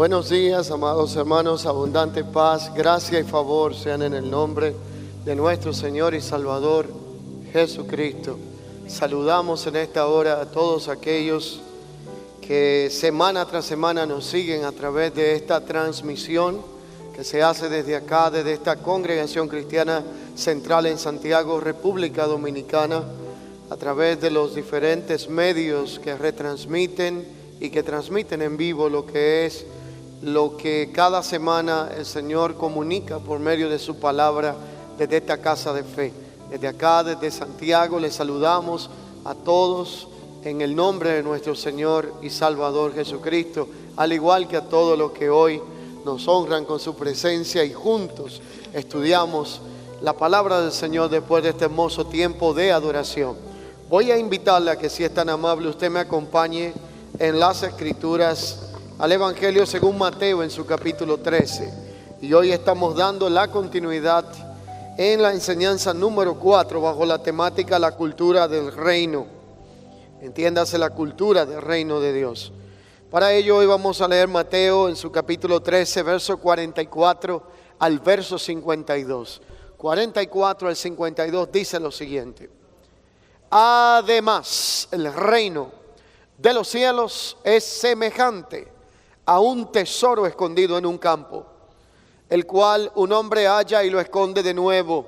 Buenos días, amados hermanos, abundante paz, gracia y favor sean en el nombre de nuestro Señor y Salvador Jesucristo. Saludamos en esta hora a todos aquellos que semana tras semana nos siguen a través de esta transmisión que se hace desde acá, desde esta congregación cristiana central en Santiago, República Dominicana, a través de los diferentes medios que retransmiten y que transmiten en vivo lo que cada semana el Señor comunica por medio de su palabra desde esta casa de fe. Desde acá, desde Santiago, les saludamos a todos en el nombre de nuestro Señor y Salvador Jesucristo, al igual que a todos los que hoy nos honran con su presencia y juntos estudiamos la palabra del Señor después de este hermoso tiempo de adoración. Voy a invitarle a que, si es tan amable, usted me acompañe en las Escrituras al Evangelio según Mateo en su capítulo 13. Y hoy estamos dando la continuidad en la enseñanza número 4 bajo la temática la cultura del reino. Entiéndase, la cultura del reino de Dios. Para ello hoy vamos a leer Mateo en su capítulo 13, verso 44 al verso 52. 44 al 52 dice lo siguiente: Además, el reino de los cielos es semejante a un tesoro escondido en un campo, el cual un hombre halla y lo esconde de nuevo.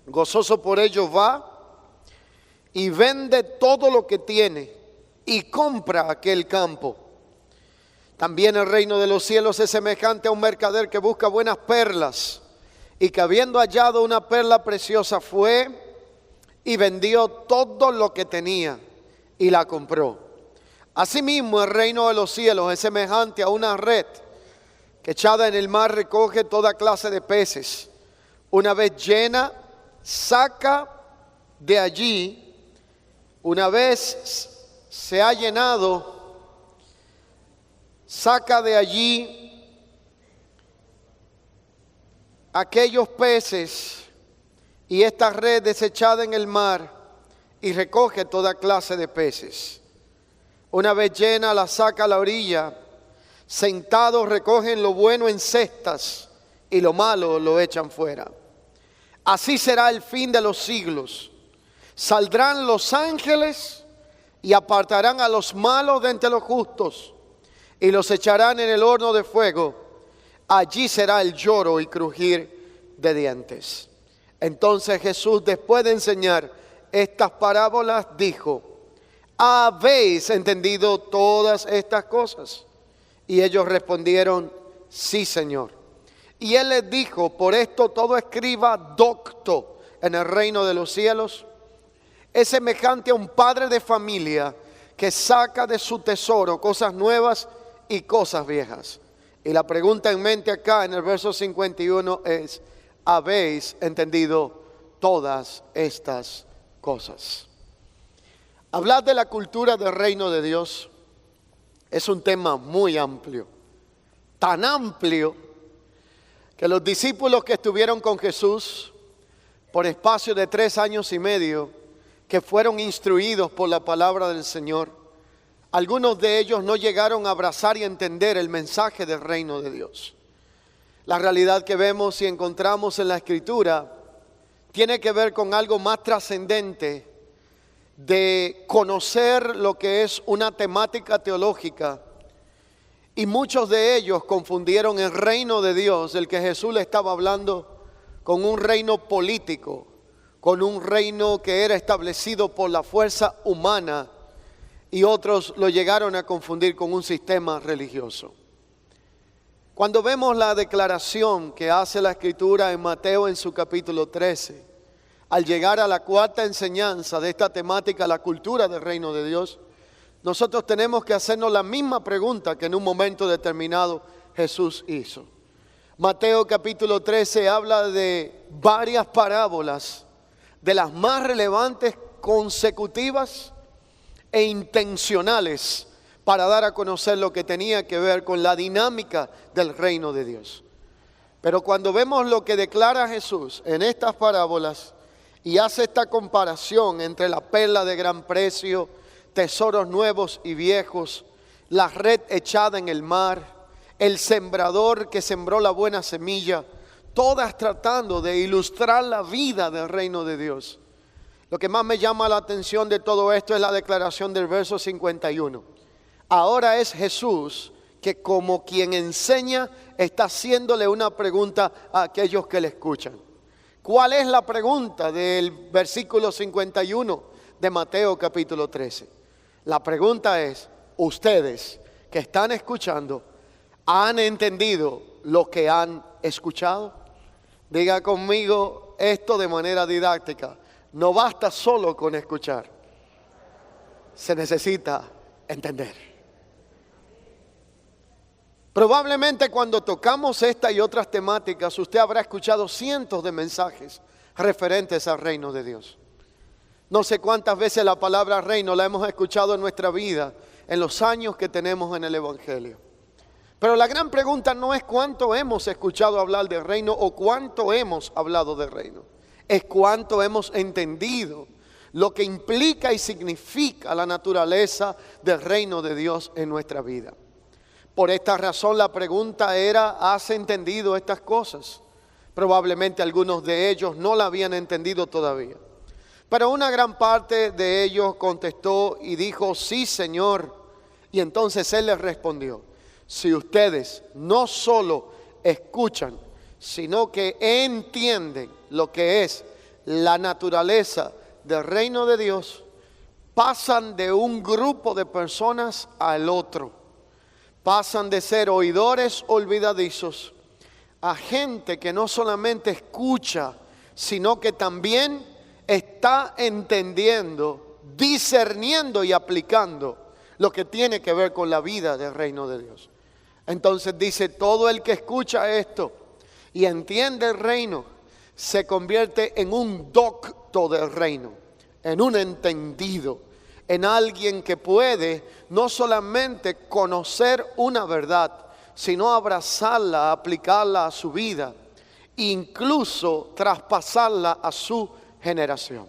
Gozoso por ello va y vende todo lo que tiene y compra aquel campo. También el reino de los cielos es semejante a un mercader que busca buenas perlas, y que habiendo hallado una perla preciosa fue y vendió todo lo que tenía y la compró. Asimismo, el reino de los cielos es semejante a una red que, echada en el mar, recoge toda clase de peces. Una vez llena, saca de allí, una vez se ha llenado, saca de allí aquellos peces, y esta red es echada en el mar y recoge toda clase de peces. Una vez llena, la saca a la orilla. Sentados recogen lo bueno en cestas y lo malo lo echan fuera. Así será el fin de los siglos. Saldrán los ángeles y apartarán a los malos de entre los justos y los echarán en el horno de fuego. Allí será el lloro y crujir de dientes. Entonces Jesús, después de enseñar estas parábolas, dijo: ¿Habéis entendido todas estas cosas? Y ellos respondieron: sí, Señor. Y él les dijo: por esto todo escriba docto en el reino de los cielos es semejante a un padre de familia que saca de su tesoro cosas nuevas y cosas viejas. Y la pregunta en mente acá en el verso 51 es: ¿habéis entendido todas estas cosas? Hablar de la cultura del reino de Dios es un tema muy amplio, tan amplio que los discípulos que estuvieron con Jesús por espacio de 3 años y medio, que fueron instruidos por la palabra del Señor, algunos de ellos no llegaron a abrazar y entender el mensaje del reino de Dios. La realidad que vemos y encontramos en la Escritura tiene que ver con algo más trascendente de conocer lo que es una temática teológica, y muchos de ellos confundieron el reino de Dios, del que Jesús le estaba hablando, con un reino político, con un reino que era establecido por la fuerza humana, y otros lo llegaron a confundir con un sistema religioso. Cuando vemos la declaración que hace la Escritura en Mateo en su capítulo 13, al llegar a la 4ª enseñanza de esta temática, la cultura del reino de Dios, nosotros tenemos que hacernos la misma pregunta que en un momento determinado Jesús hizo. Mateo capítulo 13 habla de varias parábolas, de las más relevantes, consecutivas e intencionales, para dar a conocer lo que tenía que ver con la dinámica del reino de Dios. Pero cuando vemos lo que declara Jesús en estas parábolas, y hace esta comparación entre la perla de gran precio, tesoros nuevos y viejos, la red echada en el mar, el sembrador que sembró la buena semilla, todas tratando de ilustrar la vida del reino de Dios. Lo que más me llama la atención de todo esto es la declaración del verso 51. Ahora es Jesús que, como quien enseña, está haciéndole una pregunta a aquellos que le escuchan. ¿Cuál es la pregunta del versículo 51 de Mateo capítulo 13? La pregunta es: ustedes que están escuchando, ¿han entendido lo que han escuchado? Diga conmigo esto de manera didáctica: no basta solo con escuchar, se necesita entender. Probablemente cuando tocamos esta y otras temáticas, usted habrá escuchado cientos de mensajes referentes al reino de Dios. No sé cuántas veces la palabra reino la hemos escuchado en nuestra vida, en los años que tenemos en el Evangelio. Pero la gran pregunta no es cuánto hemos escuchado hablar del reino o cuánto hemos hablado del reino. Es cuánto hemos entendido lo que implica y significa la naturaleza del reino de Dios en nuestra vida. Por esta razón la pregunta era: ¿has entendido estas cosas? Probablemente algunos de ellos no la habían entendido todavía. Pero una gran parte de ellos contestó y dijo: sí, Señor. Y entonces Él les respondió: si ustedes no solo escuchan, sino que entienden lo que es la naturaleza del reino de Dios, pasan de un grupo de personas al otro. Pasan de ser oidores olvidadizos a gente que no solamente escucha, sino que también está entendiendo, discerniendo y aplicando lo que tiene que ver con la vida del reino de Dios. Entonces dice: todo el que escucha esto y entiende el reino se convierte en un docto del reino, en un entendido, en alguien que puede no solamente conocer una verdad, sino abrazarla, aplicarla a su vida, incluso traspasarla a su generación.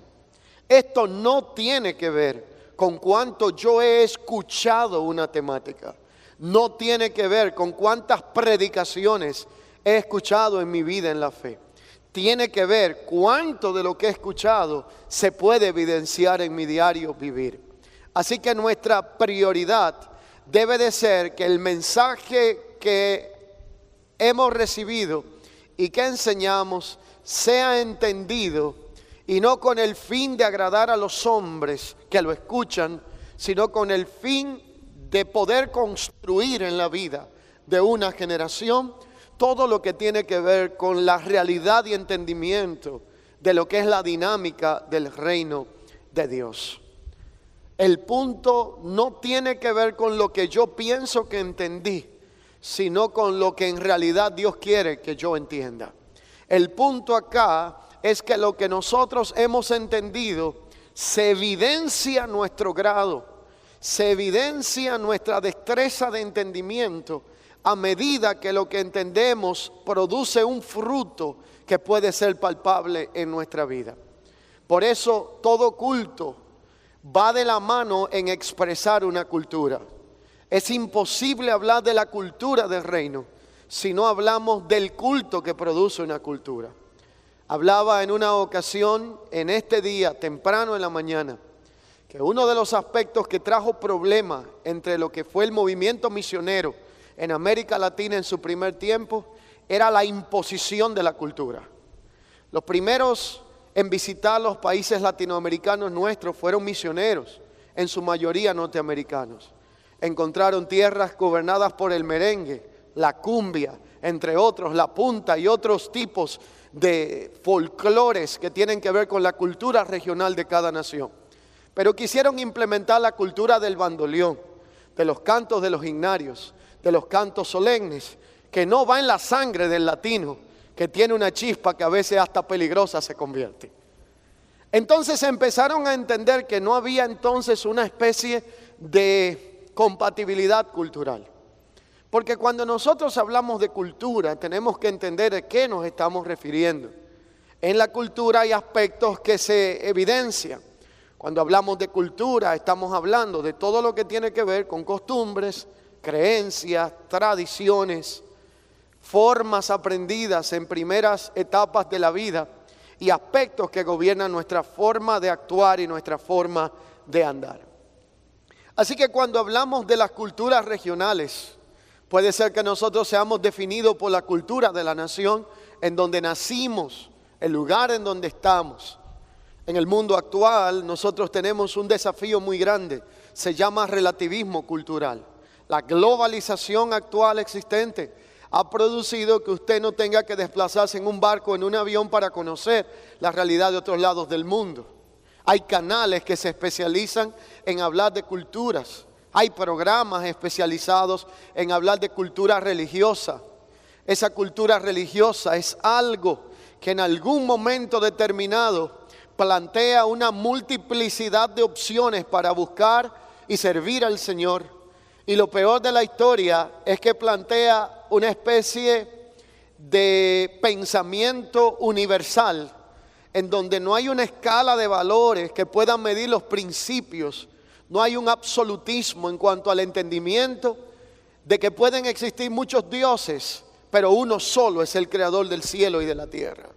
Esto no tiene que ver con cuánto yo he escuchado una temática. No tiene que ver con cuántas predicaciones he escuchado en mi vida en la fe. Tiene que ver cuánto de lo que he escuchado se puede evidenciar en mi diario vivir. Así que nuestra prioridad debe de ser que el mensaje que hemos recibido y que enseñamos sea entendido, y no con el fin de agradar a los hombres que lo escuchan, sino con el fin de poder construir en la vida de una generación todo lo que tiene que ver con la realidad y entendimiento de lo que es la dinámica del reino de Dios. El punto no tiene que ver con lo que yo pienso que entendí, sino con lo que en realidad Dios quiere que yo entienda. El punto acá es que lo que nosotros hemos entendido se evidencia nuestro grado, se evidencia nuestra destreza de entendimiento a medida que lo que entendemos produce un fruto que puede ser palpable en nuestra vida. Por eso todo culto va de la mano en expresar una cultura. Es imposible hablar de la cultura del reino si no hablamos del culto que produce una cultura. Hablaba en una ocasión, en este día, temprano en la mañana, que uno de los aspectos que trajo problemas entre lo que fue el movimiento misionero en América Latina en su primer tiempo era la imposición de la cultura. Los primeros en visitar los países latinoamericanos nuestros fueron misioneros, en su mayoría norteamericanos. Encontraron tierras gobernadas por el merengue, la cumbia, entre otros, la punta y otros tipos de folclores que tienen que ver con la cultura regional de cada nación. Pero quisieron implementar la cultura del bandoleón, de los cantos de los himnarios, de los cantos solemnes, que no va en la sangre del latino, que tiene una chispa que a veces hasta peligrosa se convierte. Entonces empezaron a entender que no había entonces una especie de compatibilidad cultural. Porque cuando nosotros hablamos de cultura, tenemos que entender a qué nos estamos refiriendo. En la cultura hay aspectos que se evidencian. Cuando hablamos de cultura, estamos hablando de todo lo que tiene que ver con costumbres, creencias, tradiciones, formas aprendidas en primeras etapas de la vida y aspectos que gobiernan nuestra forma de actuar y nuestra forma de andar. Así que cuando hablamos de las culturas regionales, puede ser que nosotros seamos definidos por la cultura de la nación en donde nacimos, el lugar en donde estamos. En el mundo actual nosotros tenemos un desafío muy grande, se llama relativismo cultural. La globalización actual existente ha producido que usted no tenga que desplazarse en un barco, en un avión para conocer la realidad de otros lados del mundo. Hay canales que se especializan en hablar de culturas. Hay programas especializados en hablar de cultura religiosa. Esa cultura religiosa es algo que en algún momento determinado plantea una multiplicidad de opciones para buscar y servir al Señor. Y lo peor de la historia es que plantea una especie de pensamiento universal en donde no hay una escala de valores que puedan medir los principios. No hay un absolutismo en cuanto al entendimiento de que pueden existir muchos dioses, pero uno solo es el creador del cielo y de la tierra.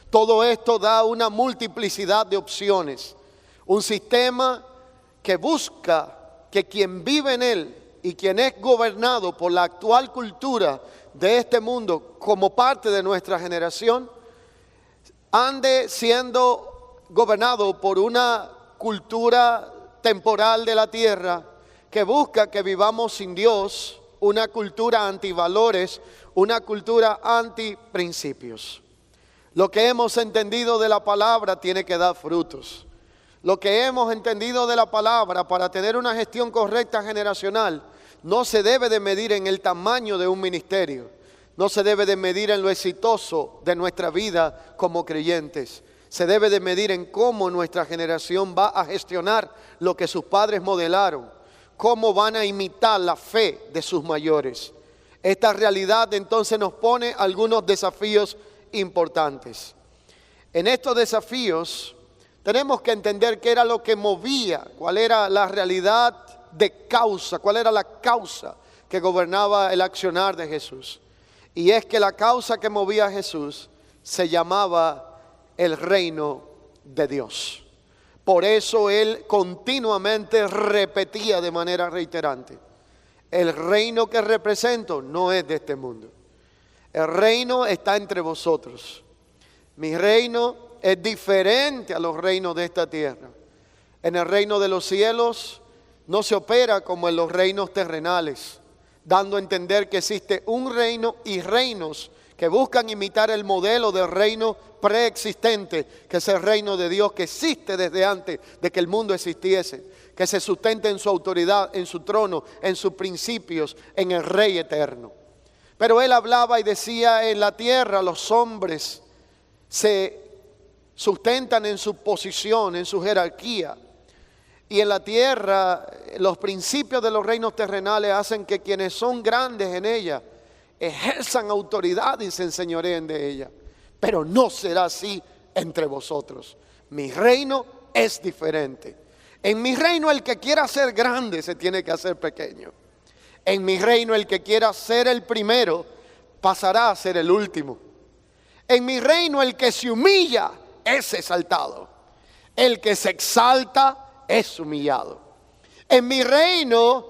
Todo esto da una multiplicidad de opciones. Un sistema que busca que quien vive en él y quien es gobernado por la actual cultura de este mundo como parte de nuestra generación, ande siendo gobernado por una cultura temporal de la tierra que busca que vivamos sin Dios, una cultura antivalores, una cultura antiprincipios. Lo que hemos entendido de la palabra tiene que dar frutos. Lo que hemos entendido de la palabra para tener una gestión correcta generacional no se debe de medir en el tamaño de un ministerio, no se debe de medir en lo exitoso de nuestra vida como creyentes. Se debe de medir en cómo nuestra generación va a gestionar lo que sus padres modelaron, cómo van a imitar la fe de sus mayores. Esta realidad entonces nos pone algunos desafíos importantes. En estos desafíos tenemos que entender qué era lo que movía, cuál era la realidad de causa, cuál era la causa que gobernaba el accionar de Jesús. Y es que la causa que movía a Jesús se llamaba el reino de Dios. Por eso él continuamente repetía de manera reiterante: el reino que represento no es de este mundo. El reino está entre vosotros. Mi reino es diferente a los reinos de esta tierra. En el reino de los cielos no se opera como en los reinos terrenales, dando a entender que existe un reino y reinos que buscan imitar el modelo del reino preexistente, que es el reino de Dios, que existe desde antes de que el mundo existiese, que se sustenta en su autoridad, en su trono, en sus principios, en el Rey eterno. Pero él hablaba y decía: en la tierra los hombres se sustentan en su posición, en su jerarquía. Y en la tierra los principios de los reinos terrenales hacen que quienes son grandes en ella ejerzan autoridad y se enseñoreen de ella. Pero no será así entre vosotros. Mi reino es diferente. En mi reino el que quiera ser grande se tiene que hacer pequeño. En mi reino el que quiera ser el primero pasará a ser el último. En mi reino el que se humilla es exaltado. El que se exalta es humillado. En mi reino,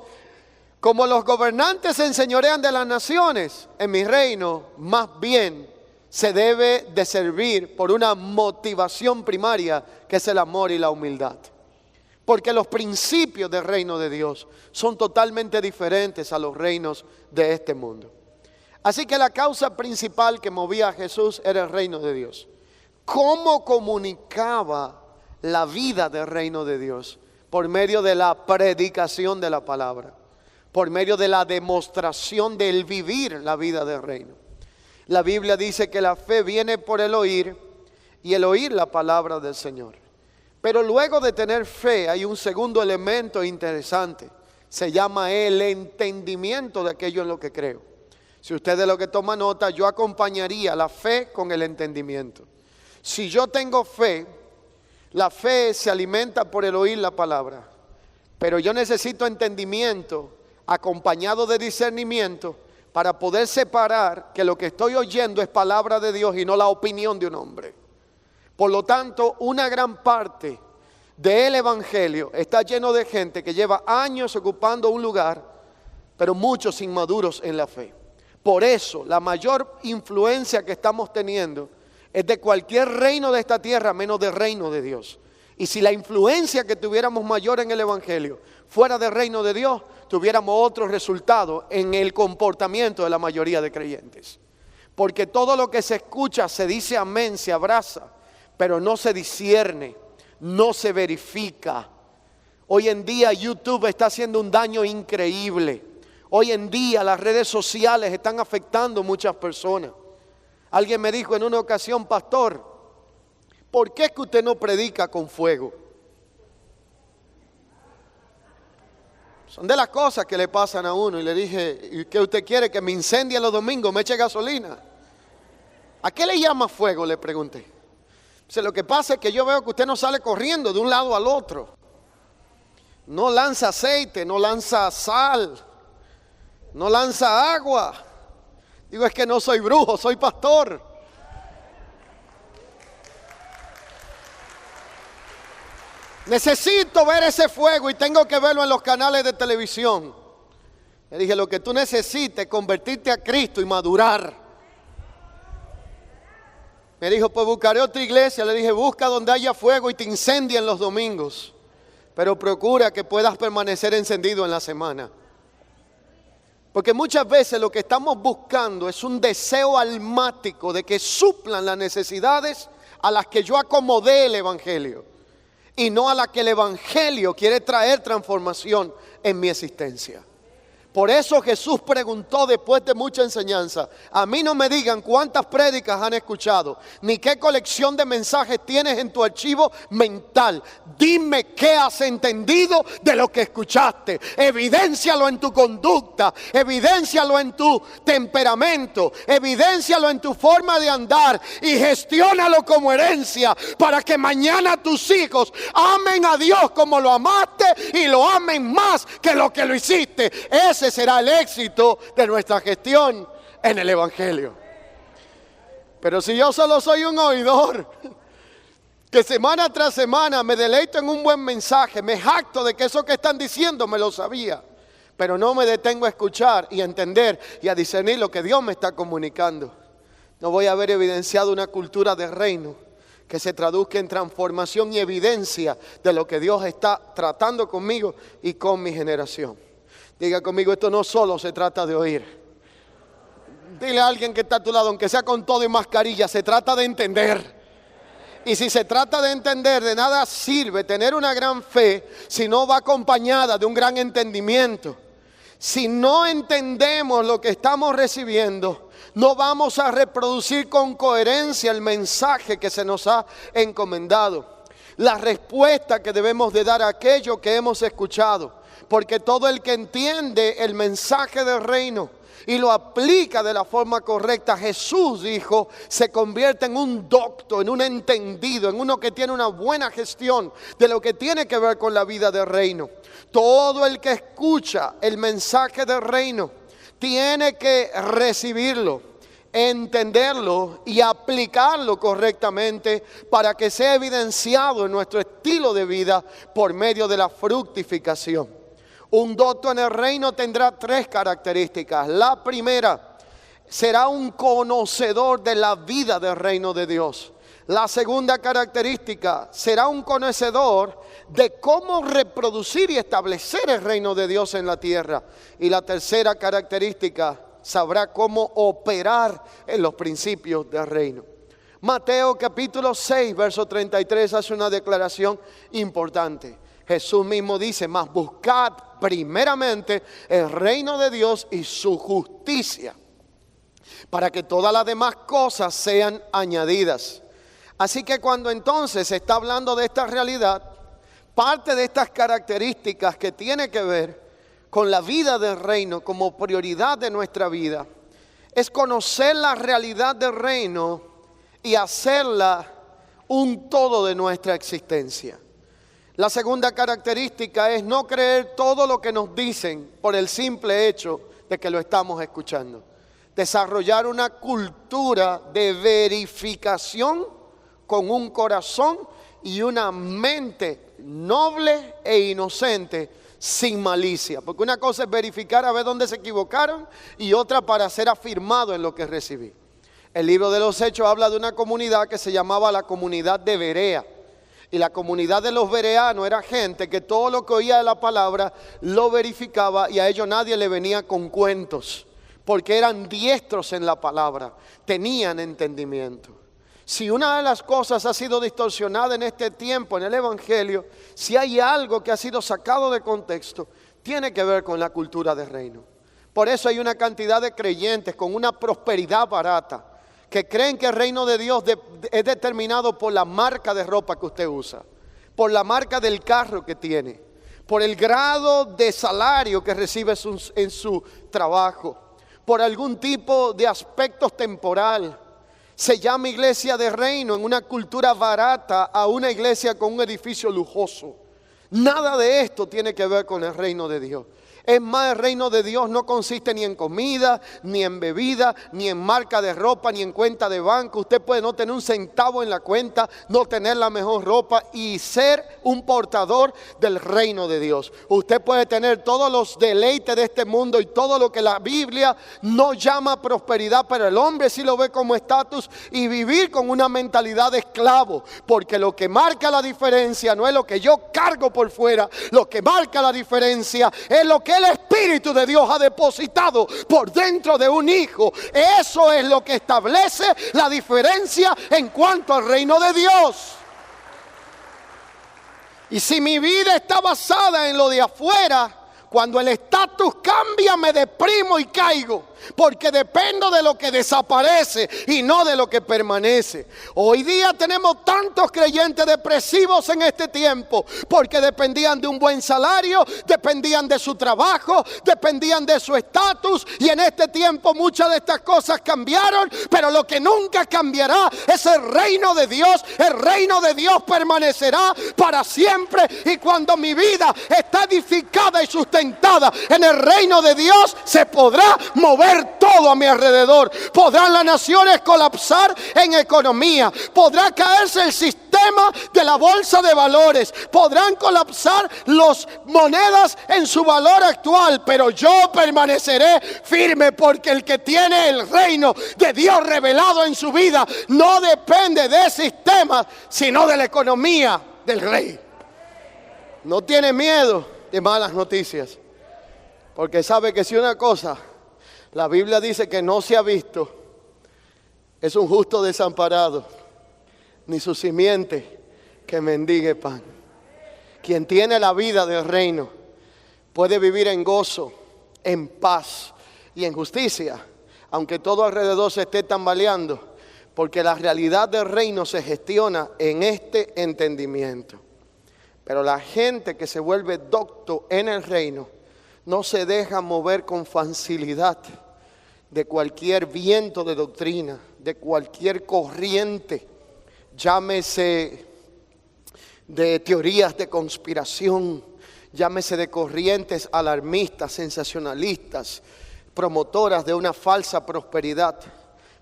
como los gobernantes se enseñorean de las naciones, en mi reino más bien se debe de servir por una motivación primaria, que es el amor y la humildad. Porque los principios del reino de Dios son totalmente diferentes a los reinos de este mundo. Así que la causa principal que movía a Jesús era el reino de Dios. ¿Cómo comunicaba la vida del reino de Dios? Por medio de la predicación de la palabra, por medio de la demostración del vivir la vida del reino. La Biblia dice que la fe viene por el oír y el oír la palabra del Señor. Pero luego de tener fe hay un segundo elemento interesante. Se llama el entendimiento de aquello en lo que creo. Si usted es lo que toma nota, yo acompañaría la fe con el entendimiento. Si yo tengo fe, la fe se alimenta por el oír la palabra. Pero yo necesito entendimiento acompañado de discernimiento, para poder separar que lo que estoy oyendo es palabra de Dios y no la opinión de un hombre. Por lo tanto, una gran parte del evangelio está lleno de gente que lleva años ocupando un lugar, pero muchos inmaduros en la fe. Por eso, la mayor influencia que estamos teniendo es de cualquier reino de esta tierra, menos del reino de Dios. Y si la influencia que tuviéramos mayor en el evangelio fuera del reino de Dios, tuviéramos otro resultado en el comportamiento de la mayoría de creyentes. Porque todo lo que se escucha se dice amén, se abraza, pero no se discierne, no se verifica. Hoy en día YouTube está haciendo un daño increíble. Hoy en día las redes sociales están afectando a muchas personas. Alguien me dijo en una ocasión: pastor, ¿por qué es que usted no predica con fuego? Son de las cosas que le pasan a uno. Y le dije: ¿y qué usted quiere? ¿Que me incendie los domingos, me eche gasolina? ¿A qué le llama fuego?, le pregunté. Dice: lo que pasa es que yo veo que usted no sale corriendo de un lado al otro. No lanza aceite, no lanza sal, no lanza agua. Digo: es que no soy brujo, soy pastor. Necesito ver ese fuego y tengo que verlo en los canales de televisión. Le dije: lo que tú necesitas es convertirte a Cristo y madurar. Me dijo: pues buscaré otra iglesia. Le dije: busca donde haya fuego y te incendien los domingos, pero procura que puedas permanecer encendido en la semana. Porque muchas veces lo que estamos buscando es un deseo almático de que suplan las necesidades a las que yo acomodé el evangelio, y no a la que el evangelio quiere traer transformación en mi existencia. Por eso Jesús preguntó después de mucha enseñanza: a mí no me digan cuántas prédicas han escuchado, ni qué colección de mensajes tienes en tu archivo mental. Dime qué has entendido de lo que escuchaste. Evidéncialo en tu conducta, evidéncialo en tu temperamento, evidéncialo en tu forma de andar y gestiónalo como herencia, para que mañana tus hijos amen a Dios como lo amaste y lo amen más que lo que lo hiciste. Ese será el éxito de nuestra gestión en el evangelio. Pero si yo solo soy un oidor, que semana tras semana me deleito en un buen mensaje, me jacto de que eso que están diciendo me lo sabía, pero no me detengo a escuchar y a entender y a discernir lo que Dios me está comunicando, no voy a haber evidenciado una cultura de reino que se traduzca en transformación y evidencia de lo que Dios está tratando conmigo y con mi generación. Diga conmigo: esto no solo se trata de oír. Dile a alguien que está a tu lado, aunque sea con todo y mascarilla, se trata de entender. Y si se trata de entender, de nada sirve tener una gran fe si no va acompañada de un gran entendimiento. Si no entendemos lo que estamos recibiendo, no vamos a reproducir con coherencia el mensaje que se nos ha encomendado, la respuesta que debemos de dar a aquello que hemos escuchado. Porque todo el que entiende el mensaje del reino y lo aplica de la forma correcta, Jesús dijo, se convierte en un docto, en un entendido, en uno que tiene una buena gestión de lo que tiene que ver con la vida del reino. Todo el que escucha el mensaje del reino tiene que recibirlo, entenderlo y aplicarlo correctamente para que sea evidenciado en nuestro estilo de vida por medio de la fructificación. Un docto en el reino tendrá 3 características. La primera, será un conocedor de la vida del reino de Dios. La segunda característica, será un conocedor de cómo reproducir y establecer el reino de Dios en la tierra. Y la tercera característica, sabrá cómo operar en los principios del reino. Mateo capítulo 6, verso 33 hace una declaración importante. Jesús mismo dice: mas buscad primeramente el reino de Dios y su justicia, para que todas las demás cosas sean añadidas. Así que cuando entonces se está hablando de esta realidad, parte de estas características que tiene que ver con la vida del reino como prioridad de nuestra vida, es conocer la realidad del reino y hacerla un todo de nuestra existencia. La segunda característica es no creer todo lo que nos dicen por el simple hecho de que lo estamos escuchando. Desarrollar una cultura de verificación con un corazón y una mente noble e inocente, sin malicia. Porque una cosa es verificar a ver dónde se equivocaron y otra para ser afirmado en lo que recibí. El libro de los Hechos habla de una comunidad que se llamaba la comunidad de Berea. Y la comunidad de los bereanos era gente que todo lo que oía de la palabra lo verificaba y a ellos nadie le venía con cuentos. Porque eran diestros en la palabra, tenían entendimiento. Si una de las cosas ha sido distorsionada en este tiempo en el Evangelio, si hay algo que ha sido sacado de contexto, tiene que ver con la cultura del reino. Por eso hay una cantidad de creyentes con una prosperidad barata, que creen que el reino de Dios es determinado por la marca de ropa que usted usa, por la marca del carro que tiene, por el grado de salario que recibe en su trabajo, por algún tipo de aspecto temporal. Se llama iglesia de reino en una cultura barata a una iglesia con un edificio lujoso. Nada de esto tiene que ver con el reino de Dios. Es más, el reino de Dios no consiste ni en comida, ni en bebida, ni en marca de ropa, ni en cuenta de banco. Usted puede no tener un centavo en la cuenta, no tener la mejor ropa y ser un portador del reino de Dios. Usted puede tener todos los deleites de este mundo y todo lo que la Biblia no llama prosperidad, pero el hombre sí lo ve como estatus, y vivir con una mentalidad de esclavo. Porque lo que marca la diferencia no es lo que yo cargo por fuera, lo que marca la diferencia es lo que el Espíritu de Dios ha depositado por dentro de un hijo. Eso es lo que establece la diferencia en cuanto al reino de Dios. Y si mi vida está basada en lo de afuera, cuando el estatus cambia me deprimo y caigo, porque dependo de lo que desaparece y no de lo que permanece. Hoy día tenemos tantos creyentes depresivos en este tiempo, porque dependían de un buen salario, dependían de su trabajo, dependían de su estatus, y en este tiempo muchas de estas cosas cambiaron, pero lo que nunca cambiará es el reino de Dios. El reino de Dios permanecerá para siempre, y cuando mi vida está edificada y sustentada en el reino de Dios, se podrá mover todo a mi alrededor. Podrán las naciones colapsar en economía, podrá caerse el sistema de la bolsa de valores, podrán colapsar las monedas en su valor actual, pero yo permaneceré firme, porque el que tiene el reino de Dios revelado en su vida no depende de sistemas, sino de la economía del rey. No tiene miedo de malas noticias, porque sabe que si una cosa la Biblia dice que no se ha visto, es un justo desamparado, ni su simiente que mendigue pan. Quien tiene la vida del reino puede vivir en gozo, en paz y en justicia, aunque todo alrededor se esté tambaleando, porque la realidad del reino se gestiona en este entendimiento. Pero la gente que se vuelve docto en el reino no se deja mover con facilidad de cualquier viento de doctrina, de cualquier corriente, llámese de teorías de conspiración, llámese de corrientes alarmistas, sensacionalistas, promotoras de una falsa prosperidad.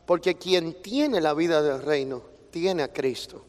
Porque quien tiene la vida del reino tiene a Cristo.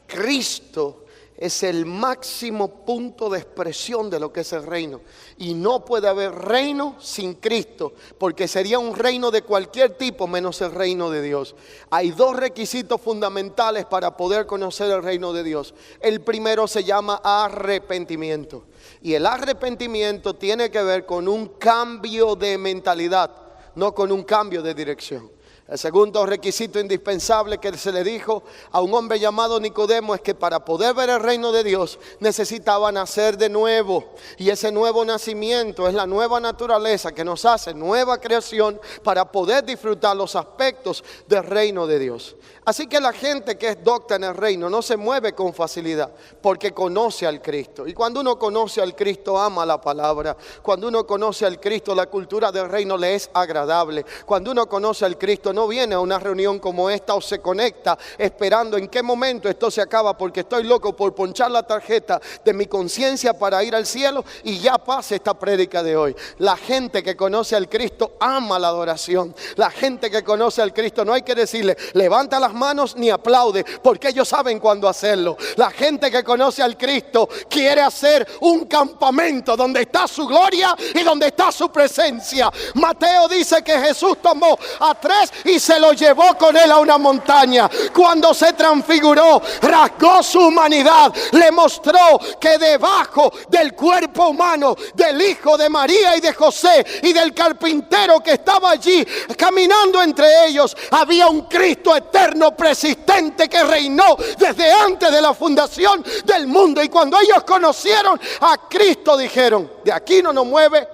Cristo es el máximo punto de expresión de lo que es el reino. Y no puede haber reino sin Cristo, porque sería un reino de cualquier tipo menos el reino de Dios. Hay dos requisitos fundamentales para poder conocer el reino de Dios. El primero se llama arrepentimiento. Y el arrepentimiento tiene que ver con un cambio de mentalidad, no con un cambio de dirección. El segundo requisito indispensable que se le dijo a un hombre llamado Nicodemo es que para poder ver el reino de Dios necesitaba nacer de nuevo. Y ese nuevo nacimiento es la nueva naturaleza que nos hace nueva creación para poder disfrutar los aspectos del reino de Dios. Así que la gente que es docta en el reino no se mueve con facilidad, porque conoce al Cristo. Y cuando uno conoce al Cristo, ama la palabra. Cuando uno conoce al Cristo, la cultura del reino le es agradable. Cuando uno conoce al Cristo, no no viene a una reunión como esta o se conecta esperando en qué momento esto se acaba porque estoy loco por ponchar la tarjeta de mi conciencia para ir al cielo y ya pase esta prédica de hoy. La gente que conoce al Cristo ama la adoración. La gente que conoce al Cristo no hay que decirle levanta las manos ni aplaude, porque ellos saben cuándo hacerlo. La gente que conoce al Cristo quiere hacer un campamento donde está su gloria y donde está su presencia. Mateo dice que Jesús tomó a 3 y se lo llevó con él a una montaña. Cuando se transfiguró, rasgó su humanidad, le mostró que debajo del cuerpo humano del hijo de María y de José y del carpintero que estaba allí caminando entre ellos, había un Cristo eterno, persistente, que reinó desde antes de la fundación del mundo. Y cuando ellos conocieron a Cristo, dijeron: de aquí no nos mueve.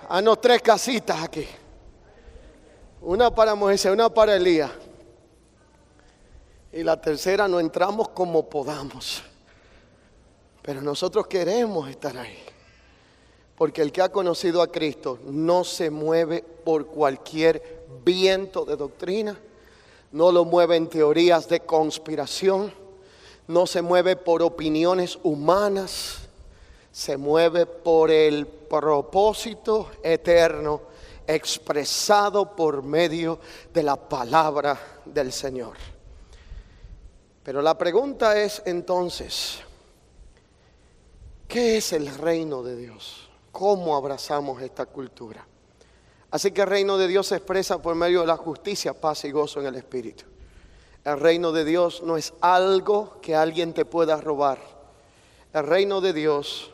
Haznos 3 casitas aquí. Una para Moisés, una para Elías. Y la tercera no entramos como podamos. Pero nosotros queremos estar ahí. Porque el que ha conocido a Cristo no se mueve por cualquier viento de doctrina. No lo mueven teorías de conspiración. No se mueve por opiniones humanas. Se mueve por el propósito eterno expresado por medio de la palabra del Señor. Pero la pregunta es entonces, ¿qué es el reino de Dios? ¿Cómo abrazamos esta cultura? Así que el reino de Dios se expresa por medio de la justicia, paz y gozo en el Espíritu. El reino de Dios no es algo que alguien te pueda robar. El reino de Dios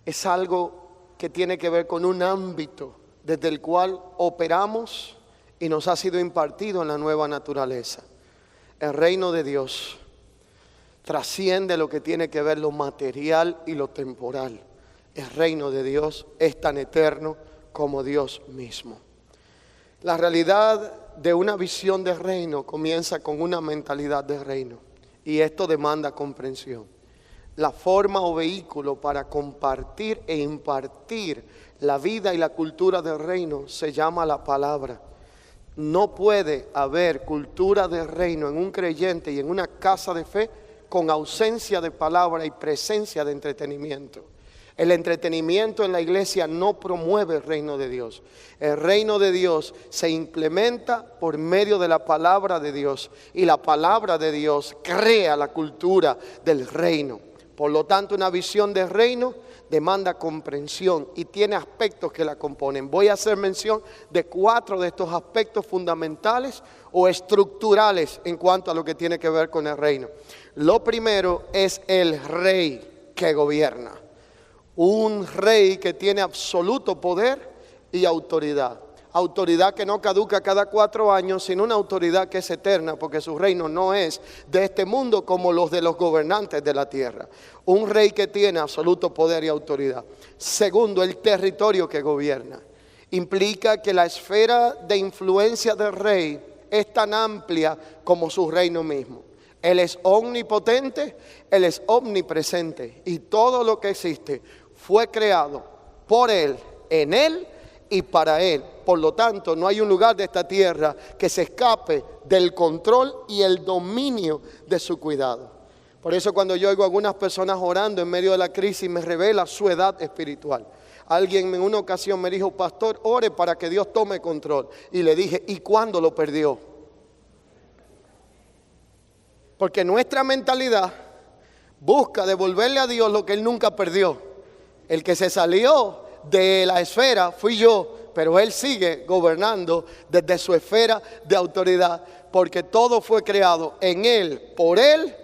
es algo que tiene que ver con un ámbito desde el cual operamos y nos ha sido impartido en la nueva naturaleza. El reino de Dios trasciende lo que tiene que ver lo material y lo temporal. El reino de Dios es tan eterno como Dios mismo. La realidad de una visión de reino comienza con una mentalidad de reino, y esto demanda comprensión. La forma o vehículo para compartir e impartir la vida y la cultura del reino se llama la palabra. No puede haber cultura de reino en un creyente y en una casa de fe con ausencia de palabra y presencia de entretenimiento. El entretenimiento en la iglesia no promueve el reino de Dios. El reino de Dios se implementa por medio de la palabra de Dios, y la palabra de Dios crea la cultura del reino. Por lo tanto, una visión de reino demanda comprensión y tiene aspectos que la componen. Voy a hacer mención de 4 de estos aspectos fundamentales o estructurales en cuanto a lo que tiene que ver con el reino. Lo primero es el rey que gobierna. Un rey que tiene absoluto poder y autoridad. Autoridad que no caduca cada 4 años, sino una autoridad que es eterna, porque su reino no es de este mundo como los de los gobernantes de la tierra. Un rey que tiene absoluto poder y autoridad. Segundo, el territorio que gobierna. Implica que la esfera de influencia del rey es tan amplia como su reino mismo. Él es omnipotente, Él es omnipresente, y todo lo que existe fue creado por Él, en Él y para Él. Por lo tanto, no hay un lugar de esta tierra que se escape del control y el dominio de su cuidado. Por eso cuando yo oigo a algunas personas orando en medio de la crisis, me revela su edad espiritual. Alguien en una ocasión me dijo: pastor, ore para que Dios tome control. Y le dije: ¿y cuándo lo perdió? Porque nuestra mentalidad busca devolverle a Dios lo que Él nunca perdió. El que se salió de la esfera fui yo, pero Él sigue gobernando desde su esfera de autoridad, porque todo fue creado en Él, por Él.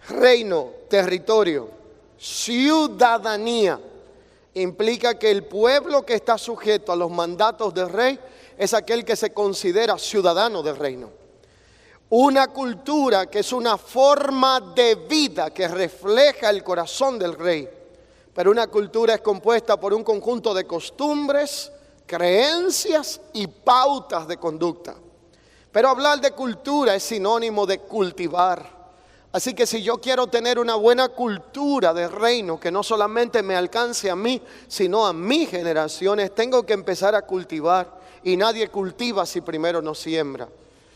Reino, territorio, ciudadanía. Implica que el pueblo que está sujeto a los mandatos del rey es aquel que se considera ciudadano del reino. Una cultura que es una forma de vida que refleja el corazón del rey. Pero una cultura es compuesta por un conjunto de costumbres, creencias y pautas de conducta. Pero hablar de cultura es sinónimo de cultivar. Así que si yo quiero tener una buena cultura de reino que no solamente me alcance a mí, sino a mis generaciones, tengo que empezar a cultivar. y nadie cultiva si primero no siembra.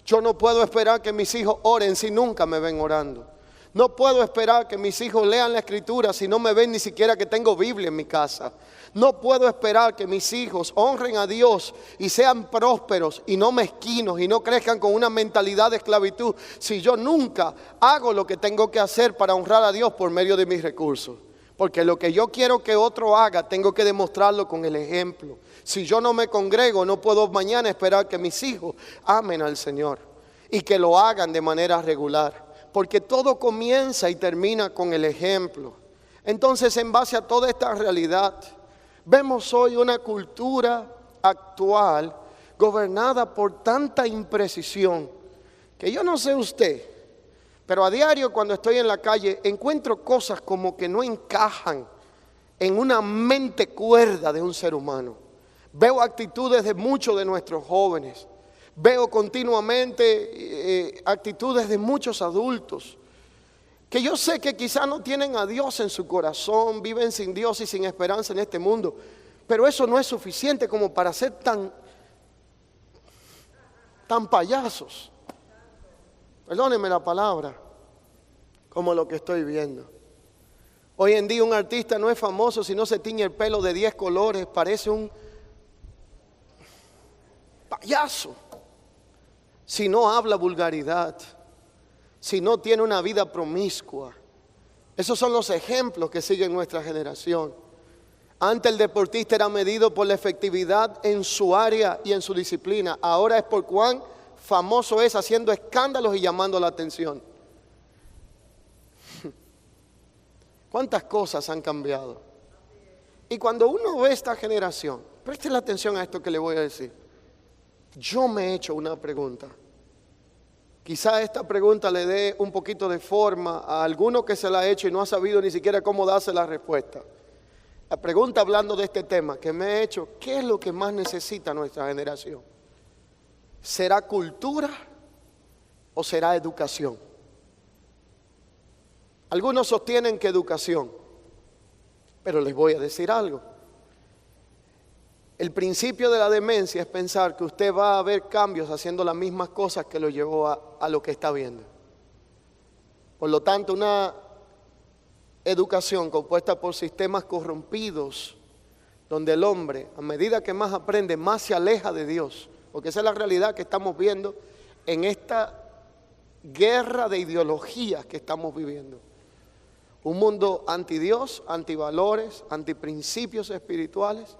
Yo no puedo esperar que mis hijos oren si nunca me ven orando. No puedo esperar que mis hijos lean la escritura si no me ven ni siquiera que tengo Biblia en mi casa. No puedo esperar que mis hijos honren a Dios y sean prósperos y no mezquinos y no crezcan con una mentalidad de esclavitud si yo nunca hago lo que tengo que hacer para honrar a Dios por medio de mis recursos. Porque lo que yo quiero que otro haga, tengo que demostrarlo con el ejemplo. Si yo no me congrego, no puedo mañana esperar que mis hijos amen al Señor y que lo hagan de manera regular. Porque todo comienza y termina con el ejemplo. Entonces, en base a toda esta realidad, vemos hoy una cultura actual gobernada por tanta imprecisión que yo no sé usted, pero a diario cuando estoy en la calle encuentro cosas como que no encajan en una mente cuerda de un ser humano. Veo actitudes de muchos de nuestros jóvenes. Veo continuamente actitudes de muchos adultos que yo sé que quizás no tienen a Dios en su corazón, viven sin Dios y sin esperanza en este mundo, pero eso no es suficiente como para ser tan payasos. Perdónenme la palabra, como lo que estoy viendo. Hoy en día un artista no es famoso si no se tiñe el pelo de 10 colores, parece un payaso. Si no habla vulgaridad, si no tiene una vida promiscua. Esos son los ejemplos que siguen nuestra generación. Antes el deportista era medido por la efectividad en su área y en su disciplina. Ahora es por cuán famoso es haciendo escándalos y llamando la atención. ¿Cuántas cosas han cambiado? Y cuando uno ve esta generación, preste la atención a esto que le voy a decir. Yo me he hecho una pregunta. Quizá esta pregunta le dé un poquito de forma a alguno que se la ha hecho y no ha sabido ni siquiera cómo darse la respuesta. La pregunta hablando de este tema que me he hecho, ¿qué es lo que más necesita nuestra generación? ¿Será cultura o será educación? Algunos sostienen que educación, pero les voy a decir algo. El principio de la demencia es pensar que usted va a ver cambios haciendo las mismas cosas que lo llevó a lo que está viendo. Por lo tanto, una educación compuesta por sistemas corrompidos, donde el hombre, a medida que más aprende, más se aleja de Dios. Porque esa es la realidad que estamos viendo en esta guerra de ideologías que estamos viviendo. Un mundo anti Dios, anti valores, anti principios espirituales,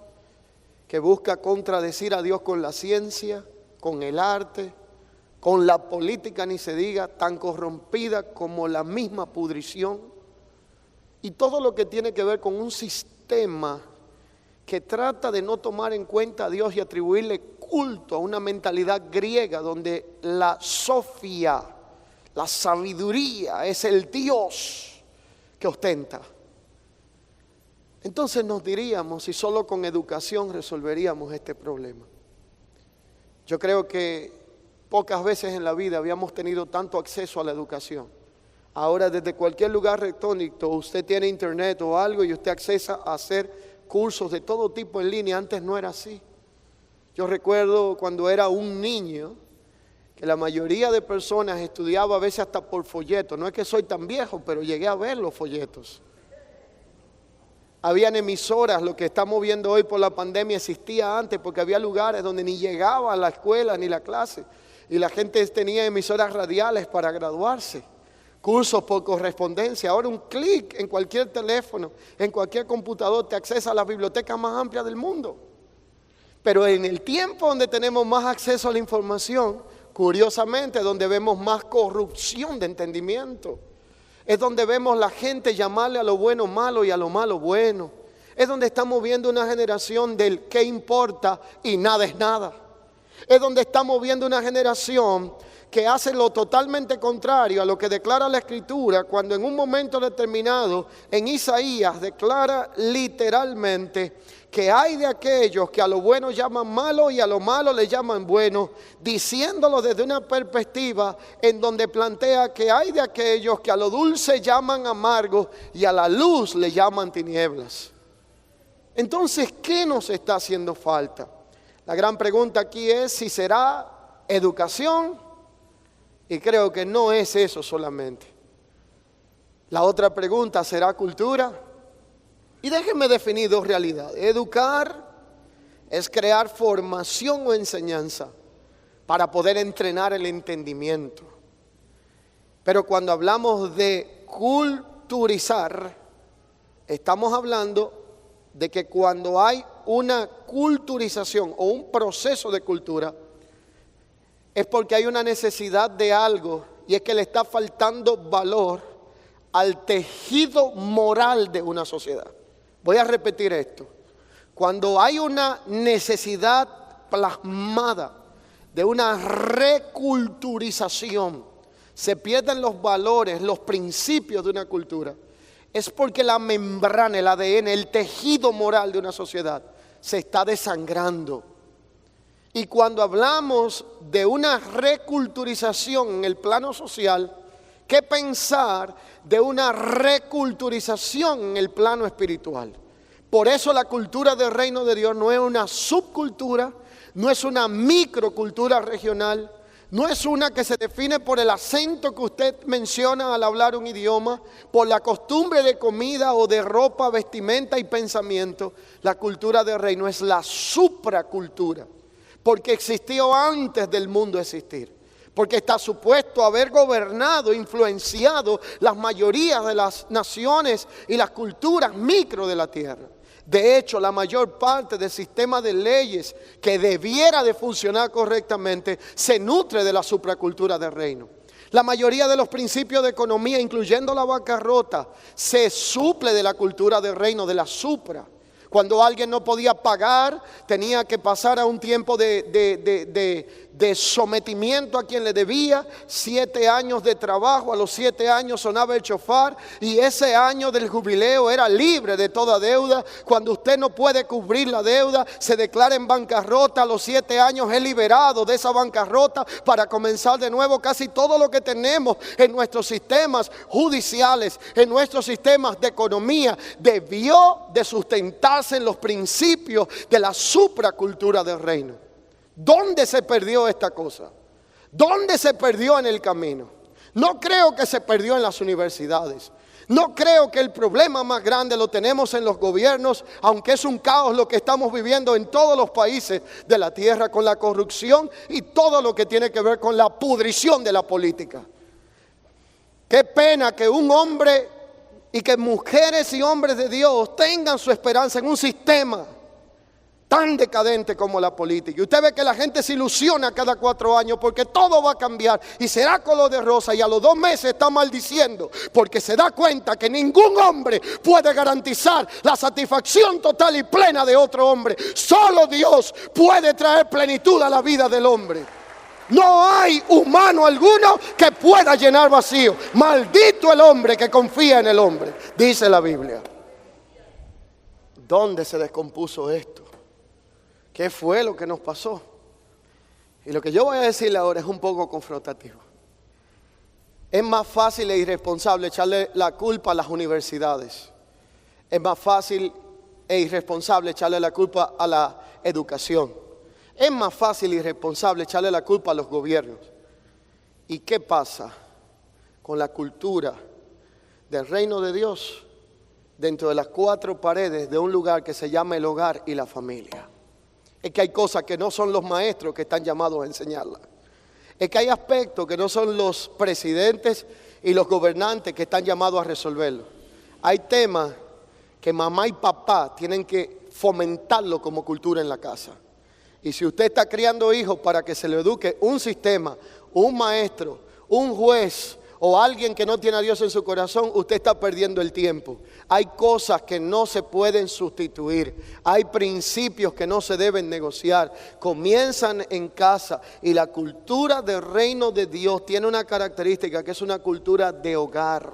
que busca contradecir a Dios con la ciencia, con el arte, con la política, ni se diga, tan corrompida como la misma pudrición, y todo lo que tiene que ver con un sistema que trata de no tomar en cuenta a Dios y atribuirle culto a una mentalidad griega donde la sofía, la sabiduría es el Dios que ostenta. Entonces nos diríamos si solo con educación resolveríamos este problema. Yo creo que pocas veces en la vida habíamos tenido tanto acceso a la educación. Ahora desde cualquier lugar rectónico usted tiene internet o algo y usted accesa a hacer cursos de todo tipo en línea. Antes no era así. Yo recuerdo cuando era un niño que la mayoría de personas estudiaba a veces hasta por folletos. No es que soy tan viejo, pero llegué a ver los folletos. Habían emisoras, lo que estamos viendo hoy por la pandemia existía antes porque había lugares donde ni llegaba a la escuela ni la clase y la gente tenía emisoras radiales para graduarse, cursos por correspondencia. Ahora un clic en cualquier teléfono, en cualquier computador te accesa a la biblioteca más amplia del mundo. Pero en el tiempo donde tenemos más acceso a la información, curiosamente donde vemos más corrupción de entendimiento. Es donde vemos la gente llamarle a lo bueno malo y a lo malo bueno. Es donde estamos viendo una generación del qué importa y nada es nada. Es donde estamos viendo una generación que hace lo totalmente contrario a lo que declara la Escritura, cuando en un momento determinado en Isaías declara literalmente que hay de aquellos que a lo bueno llaman malo y a lo malo le llaman bueno, diciéndolo desde una perspectiva en donde plantea que hay de aquellos que a lo dulce llaman amargo y a la luz le llaman tinieblas. Entonces, ¿qué nos está haciendo falta? La gran pregunta aquí es si será educación, y creo que no es eso solamente. La otra pregunta, ¿será cultura? Y déjenme definir dos realidades. Educar es crear formación o enseñanza para poder entrenar el entendimiento. Pero cuando hablamos de culturizar, estamos hablando de que cuando hay una culturización o un proceso de cultura, es porque hay una necesidad de algo, y es que le está faltando valor al tejido moral de una sociedad. Voy a repetir esto. Cuando hay una necesidad plasmada de una reculturización, se pierden los valores, los principios de una cultura, es porque la membrana, el ADN, el tejido moral de una sociedad se está desangrando. Y cuando hablamos de una reculturización en el plano social, ¿qué pensar de una reculturización en el plano espiritual? Por eso la cultura del reino de Dios no es una subcultura, no es una microcultura regional, no es una que se define por el acento que usted menciona al hablar un idioma, por la costumbre de comida o de ropa, vestimenta y pensamiento. La cultura del reino es la supracultura, porque existió antes del mundo existir, porque está supuesto haber gobernado, influenciado las mayorías de las naciones y las culturas micro de la tierra. De hecho, la mayor parte del sistema de leyes que debiera de funcionar correctamente se nutre de la supracultura del reino. La mayoría de los principios de economía, incluyendo la bancarrota, se suple de la cultura del reino, de la supra. Cuando alguien no podía pagar, tenía que pasar a un tiempo de sometimiento a quien le debía. 7 años de trabajo, a los 7 años sonaba el shofar, y ese año del jubileo era libre de toda deuda. Cuando usted no puede cubrir la deuda, se declara en bancarrota. A los 7 años es liberado de esa bancarrota para comenzar de nuevo. Casi todo lo que tenemos en nuestros sistemas judiciales, en nuestros sistemas de economía, debió de sustentar en los principios de la supracultura del reino. ¿Dónde se perdió esta cosa? ¿Dónde se perdió en el camino? No creo que se perdió en las universidades. No creo que el problema más grande lo tenemos en los gobiernos, aunque es un caos lo que estamos viviendo en todos los países de la tierra, con la corrupción y todo lo que tiene que ver con la pudrición de la política. Qué pena que un hombre y que mujeres y hombres de Dios tengan su esperanza en un sistema tan decadente como la política. Y usted ve que la gente se ilusiona cada 4 años porque todo va a cambiar y será color de rosa, y a los 2 meses está maldiciendo porque se da cuenta que ningún hombre puede garantizar la satisfacción total y plena de otro hombre. Solo Dios puede traer plenitud a la vida del hombre. No hay humano alguno que pueda llenar vacío. Maldito el hombre que confía en el hombre, dice la Biblia. ¿Dónde se descompuso esto? ¿Qué fue lo que nos pasó? Y lo que yo voy a decirle ahora es un poco confrontativo. Es más fácil e irresponsable echarle la culpa a las universidades. Es más fácil e irresponsable echarle la culpa a la educación. Es más fácil y irresponsable echarle la culpa a los gobiernos. ¿Y qué pasa con la cultura del reino de Dios dentro de las 4 paredes de un lugar que se llama el hogar y la familia? Es que hay cosas que no son los maestros que están llamados a enseñarlas. Es que hay aspectos que no son los presidentes y los gobernantes que están llamados a resolverlos. Hay temas que mamá y papá tienen que fomentarlo como cultura en la casa. Y si usted está criando hijos para que se le eduque un sistema, un maestro, un juez o alguien que no tiene a Dios en su corazón, usted está perdiendo el tiempo. Hay cosas que no se pueden sustituir. Hay principios que no se deben negociar. Comienzan en casa, y la cultura del reino de Dios tiene una característica que es una cultura de hogar.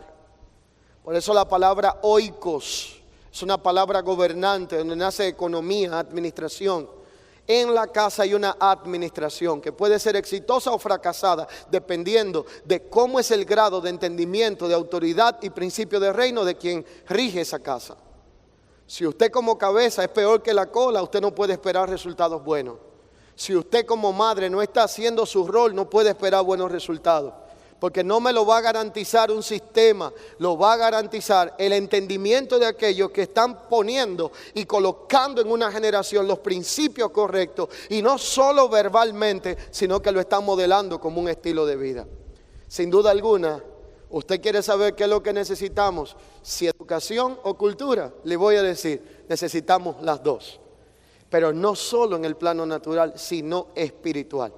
Por eso la palabra oikos es una palabra gobernante, donde nace economía, administración. En la casa hay una administración que puede ser exitosa o fracasada, dependiendo de cómo es el grado de entendimiento, de autoridad y principio de reino de quien rige esa casa. Si usted como cabeza es peor que la cola, usted no puede esperar resultados buenos. Si usted como madre no está haciendo su rol, no puede esperar buenos resultados. Porque no me lo va a garantizar un sistema, lo va a garantizar el entendimiento de aquellos que están poniendo y colocando en una generación los principios correctos. Y no solo verbalmente, sino que lo están modelando como un estilo de vida. Sin duda alguna, usted quiere saber qué es lo que necesitamos. Si educación o cultura, le voy a decir, necesitamos las dos. Pero no solo en el plano natural, sino espiritual.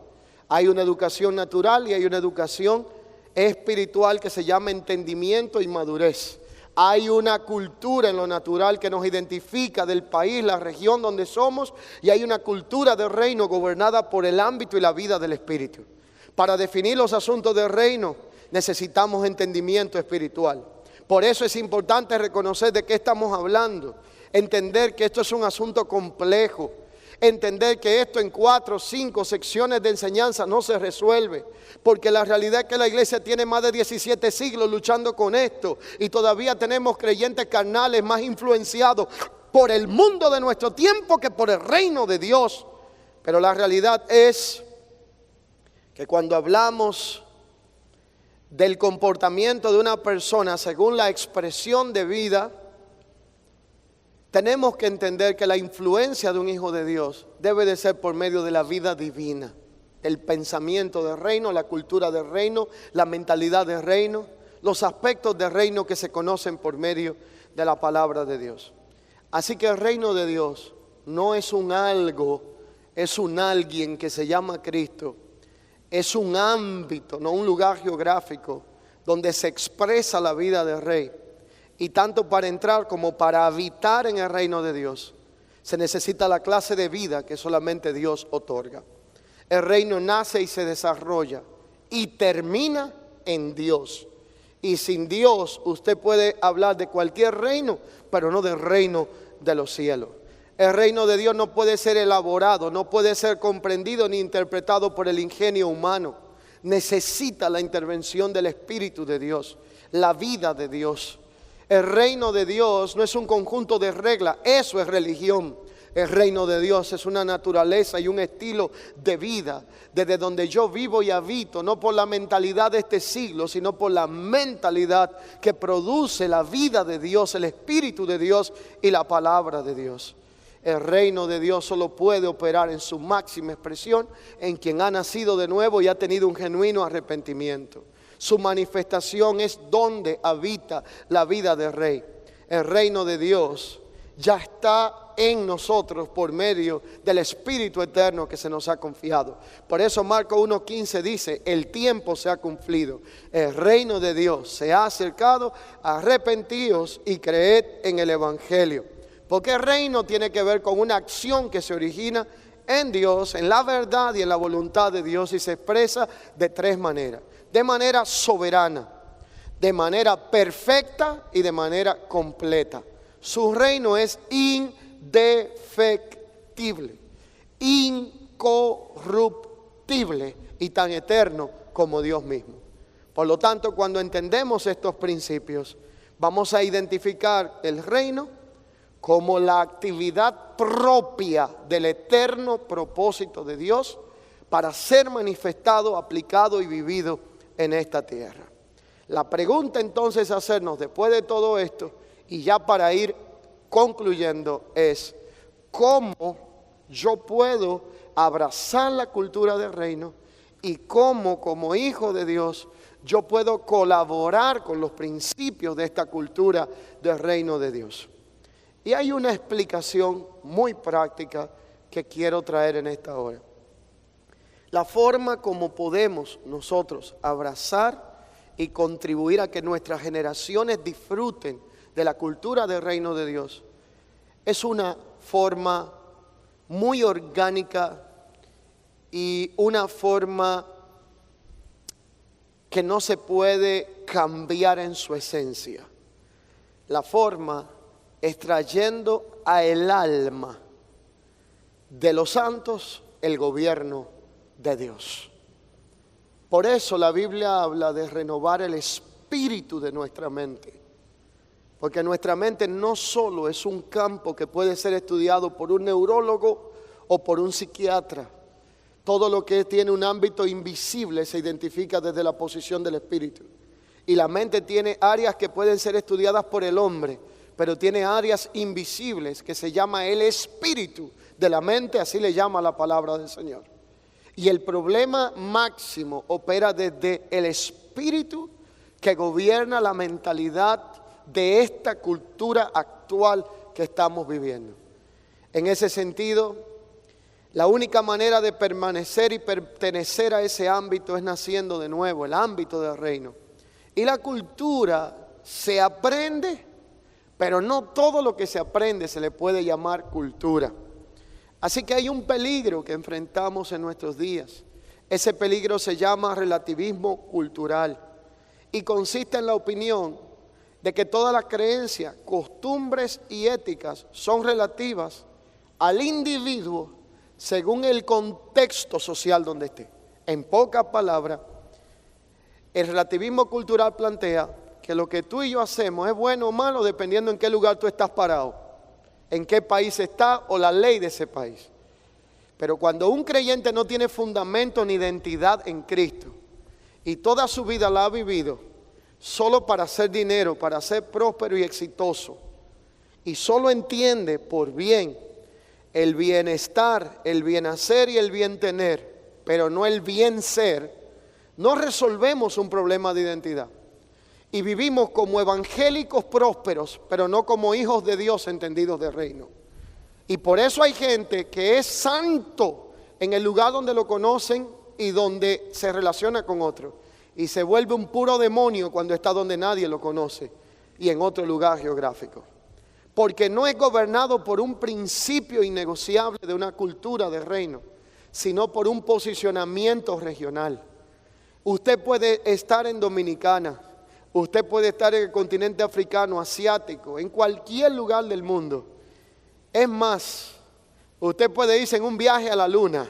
Hay una educación natural y hay una educación espiritual que se llama entendimiento y madurez. Hay una cultura en lo natural que nos identifica del país, la región donde somos, y hay una cultura del reino gobernada por el ámbito y la vida del espíritu. Para definir los asuntos del reino necesitamos entendimiento espiritual. Por eso es importante reconocer de qué estamos hablando, entender que esto es un asunto complejo, entender que esto en 4 o 5 secciones de enseñanza no se resuelve, porque la realidad es que la iglesia tiene más de 17 siglos luchando con esto y todavía tenemos creyentes carnales más influenciados por el mundo de nuestro tiempo que por el reino de Dios. Pero la realidad es que cuando hablamos del comportamiento de una persona según la expresión de vida, tenemos que entender que la influencia de un hijo de Dios debe de ser por medio de la vida divina, el pensamiento del reino, la cultura del reino, la mentalidad del reino, los aspectos del reino que se conocen por medio de la palabra de Dios. Así que el reino de Dios no es un algo, es un alguien que se llama Cristo. Es un ámbito, no un lugar geográfico donde se expresa la vida del rey. Y tanto para entrar como para habitar en el reino de Dios, se necesita la clase de vida que solamente Dios otorga. El reino nace y se desarrolla y termina en Dios. Y sin Dios usted puede hablar de cualquier reino, pero no del reino de los cielos. El reino de Dios no puede ser elaborado, no puede ser comprendido ni interpretado por el ingenio humano. Necesita la intervención del Espíritu de Dios, la vida de Dios. El reino de Dios no es un conjunto de reglas, eso es religión. El reino de Dios es una naturaleza y un estilo de vida, desde donde yo vivo y habito, no por la mentalidad de este siglo, sino por la mentalidad que produce la vida de Dios, el Espíritu de Dios y la palabra de Dios. El reino de Dios solo puede operar en su máxima expresión en quien ha nacido de nuevo y ha tenido un genuino arrepentimiento. Su manifestación es donde habita la vida del rey. El reino de Dios ya está en nosotros por medio del Espíritu eterno que se nos ha confiado. Por eso Marcos 1:15 dice, el tiempo se ha cumplido, el reino de Dios se ha acercado, arrepentíos y creed en el Evangelio. Porque el reino tiene que ver con una acción que se origina en Dios, en la verdad y en la voluntad de Dios, y se expresa de 3 maneras. De manera soberana, de manera perfecta y de manera completa. Su reino es indefectible, incorruptible y tan eterno como Dios mismo. Por lo tanto, cuando entendemos estos principios, vamos a identificar el reino como la actividad propia del eterno propósito de Dios para ser manifestado, aplicado y vivido en esta tierra. La pregunta entonces a hacernos después de todo esto, y ya para ir concluyendo, es ¿cómo yo puedo abrazar la cultura del reino y cómo como hijo de Dios yo puedo colaborar con los principios de esta cultura del reino de Dios? Y hay una explicación muy práctica que quiero traer en esta hora. La forma como podemos nosotros abrazar y contribuir a que nuestras generaciones disfruten de la cultura del reino de Dios es una forma muy orgánica y una forma que no se puede cambiar en su esencia. La forma es trayendo a el alma de los santos el gobierno de Dios. Por eso la Biblia habla de renovar el espíritu de nuestra mente. Porque nuestra mente no solo es un campo que puede ser estudiado por un neurólogo o por un psiquiatra. Todo lo que tiene un ámbito invisible se identifica desde la posición del espíritu. Y la mente tiene áreas que pueden ser estudiadas por el hombre, pero tiene áreas invisibles que se llama el espíritu de la mente, así le llama la palabra del Señor. Y el problema máximo opera desde el espíritu que gobierna la mentalidad de esta cultura actual que estamos viviendo. En ese sentido, la única manera de permanecer y pertenecer a ese ámbito es naciendo de nuevo, el ámbito del reino. Y la cultura se aprende, pero no todo lo que se aprende se le puede llamar cultura. Así que hay un peligro que enfrentamos en nuestros días. Ese peligro se llama relativismo cultural y consiste en la opinión de que todas las creencias, costumbres y éticas son relativas al individuo según el contexto social donde esté. En pocas palabras, el relativismo cultural plantea que lo que tú y yo hacemos es bueno o malo dependiendo en qué lugar tú estás parado, en qué país está o la ley de ese país. Pero cuando un creyente no tiene fundamento ni identidad en Cristo y toda su vida la ha vivido solo para hacer dinero, para ser próspero y exitoso, y solo entiende por bien el bienestar, el bien hacer y el bien tener, pero no el bien ser, no resolvemos un problema de identidad. Y vivimos como evangélicos prósperos, pero no como hijos de Dios entendidos de reino. Y por eso hay gente que es santo en el lugar donde lo conocen y donde se relaciona con otros. Y se vuelve un puro demonio cuando está donde nadie lo conoce y en otro lugar geográfico. Porque no es gobernado por un principio innegociable de una cultura de reino, sino por un posicionamiento regional. Usted puede estar en Dominicana, usted puede estar en el continente africano, asiático, en cualquier lugar del mundo. Es más, usted puede irse en un viaje a la luna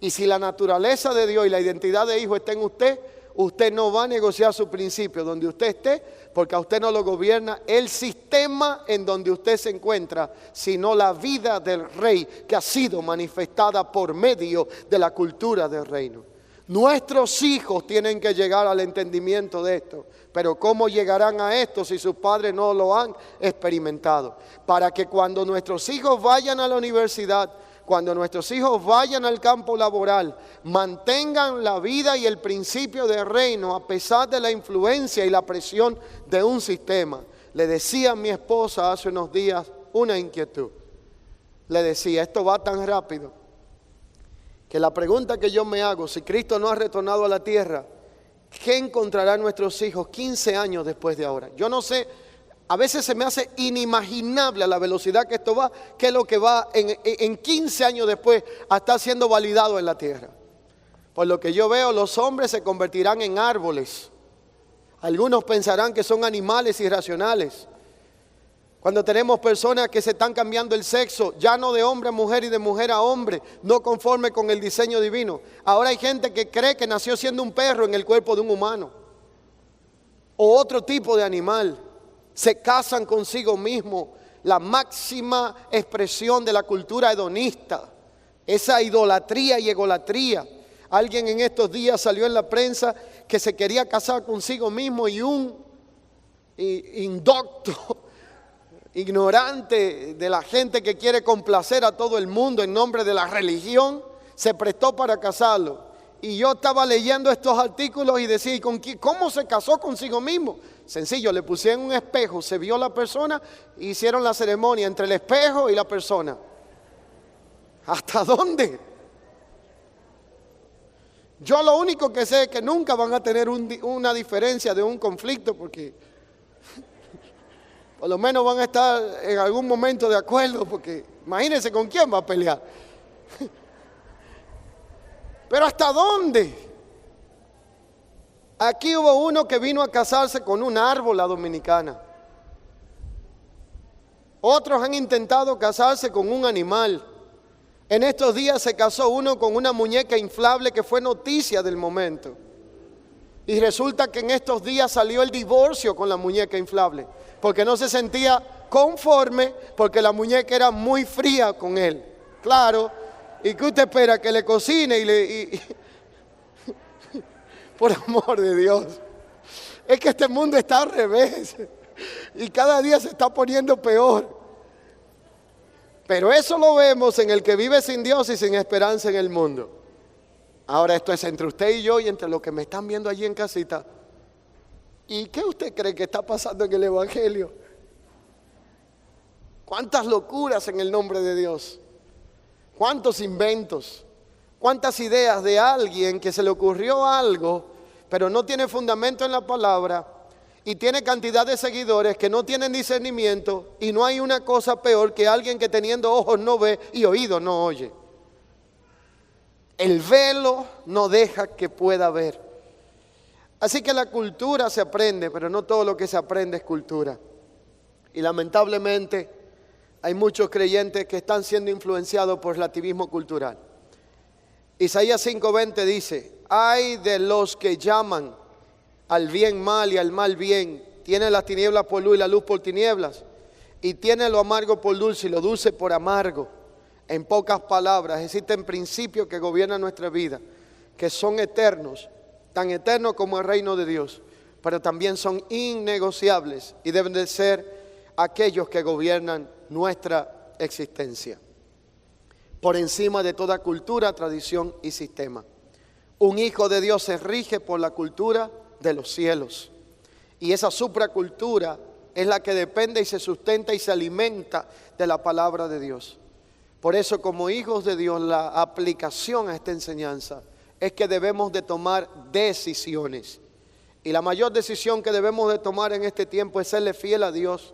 y si la naturaleza de Dios y la identidad de hijo está en usted, usted no va a negociar su principio donde usted esté, porque a usted no lo gobierna el sistema en donde usted se encuentra, sino la vida del rey que ha sido manifestada por medio de la cultura del reino. Nuestros hijos tienen que llegar al entendimiento de esto, pero ¿cómo llegarán a esto si sus padres no lo han experimentado? Para que cuando nuestros hijos vayan a la universidad, cuando nuestros hijos vayan al campo laboral, mantengan la vida y el principio del reino a pesar de la influencia y la presión de un sistema. Le decía a mi esposa hace unos días una inquietud. Le decía, esto va tan rápido, que la pregunta que yo me hago, si Cristo no ha retornado a la tierra, ¿qué encontrarán nuestros hijos 15 años después de ahora? Yo no sé, a veces se me hace inimaginable a la velocidad que esto va, que es lo que va en 15 años después a estar siendo validado en la tierra. Por lo que yo veo, los hombres se convertirán en árboles. Algunos pensarán que son animales irracionales. Cuando tenemos personas que se están cambiando el sexo, ya no de hombre a mujer y de mujer a hombre, no conforme con el diseño divino. Ahora hay gente que cree que nació siendo un perro en el cuerpo de un humano o otro tipo de animal. Se casan consigo mismo, la máxima expresión de la cultura hedonista, esa idolatría y egolatría. Alguien en estos días salió en la prensa que se quería casar consigo mismo y un indocto, ignorante de la gente que quiere complacer a todo el mundo en nombre de la religión, se prestó para casarlo. Y yo estaba leyendo estos artículos y decía, ¿y cómo se casó consigo mismo? Sencillo, le pusieron un espejo, se vio la persona, hicieron la ceremonia entre el espejo y la persona. ¿Hasta dónde? Yo lo único que sé es que nunca van a tener una diferencia de un conflicto, porque por lo menos van a estar en algún momento de acuerdo, porque imagínense con quién va a pelear. Pero ¿hasta dónde? Aquí hubo uno que vino a casarse con un árbol, la dominicana. Otros han intentado casarse con un animal. En estos días se casó uno con una muñeca inflable que fue noticia del momento. Y resulta que en estos días salió el divorcio con la muñeca inflable, porque no se sentía conforme, porque la muñeca era muy fría con él. Claro, ¿Y qué usted espera? Que le cocine por amor de Dios. Es que este mundo está al revés. Y cada día se está poniendo peor. Pero eso lo vemos en el que vive sin Dios y sin esperanza en el mundo. Ahora esto es entre usted y yo y entre los que me están viendo allí en casita. ¿Y qué usted cree que está pasando en el Evangelio? ¿Cuántas locuras en el nombre de Dios? ¿Cuántos inventos? ¿Cuántas ideas de alguien que se le ocurrió algo, pero no tiene fundamento en la palabra y tiene cantidad de seguidores que no tienen discernimiento, y no hay una cosa peor que alguien que teniendo ojos no ve y oídos no oye? El velo no deja que pueda ver. Así que la cultura se aprende, pero no todo lo que se aprende es cultura. Y lamentablemente hay muchos creyentes que están siendo influenciados por relativismo cultural. Isaías 5:20 dice: ay de los que llaman al bien mal y al mal bien, tienen las tinieblas por luz y la luz por tinieblas, y tienen lo amargo por dulce y lo dulce por amargo. En pocas palabras, existen principios que gobiernan nuestra vida, que son eternos, tan eternos como el reino de Dios, pero también son innegociables y deben de ser aquellos que gobiernan nuestra existencia, por encima de toda cultura, tradición y sistema. Un hijo de Dios se rige por la cultura de los cielos, y esa supracultura es la que depende y se sustenta y se alimenta de la palabra de Dios. Por eso, como hijos de Dios, la aplicación a esta enseñanza es que debemos de tomar decisiones. Y la mayor decisión que debemos de tomar en este tiempo es serle fiel a Dios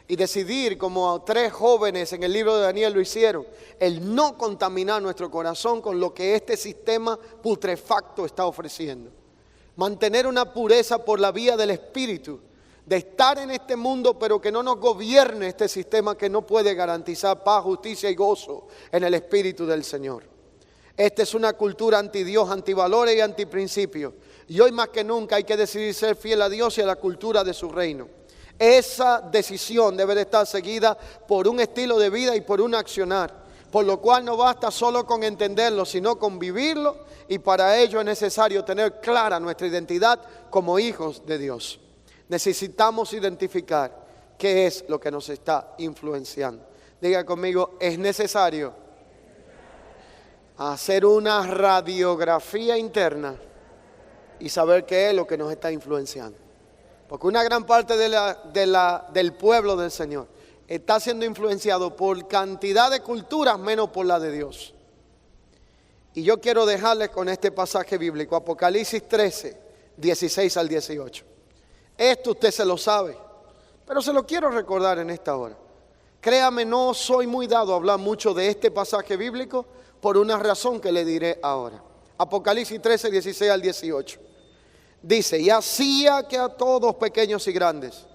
y decidir, como 3 jóvenes en el libro de Daniel lo hicieron, el no contaminar nuestro corazón con lo que este sistema putrefacto está ofreciendo. Mantener una pureza por la vía del Espíritu, de estar en este mundo, pero que no nos gobierne este sistema que no puede garantizar paz, justicia y gozo en el Espíritu del Señor. Esta es una cultura anti Dios, anti valores y anti principios. Y hoy más que nunca hay que decidir ser fiel a Dios y a la cultura de su reino. Esa decisión debe de estar seguida por un estilo de vida y por un accionar, por lo cual no basta solo con entenderlo, sino con vivirlo, y para ello es necesario tener clara nuestra identidad como hijos de Dios. Necesitamos identificar qué es lo que nos está influenciando. Diga conmigo: es necesario hacer una radiografía interna y saber qué es lo que nos está influenciando. Porque una gran parte del pueblo del Señor está siendo influenciado por cantidad de culturas menos por la de Dios. Y yo quiero dejarles con este pasaje bíblico, Apocalipsis 13, 16 al 18. Esto usted se lo sabe, pero se lo quiero recordar en esta hora. Créame, no soy muy dado a hablar mucho de este pasaje bíblico por una razón que le diré ahora. Apocalipsis 13, 16 al 18. Dice: y hacía que a todos, pequeños y grandes,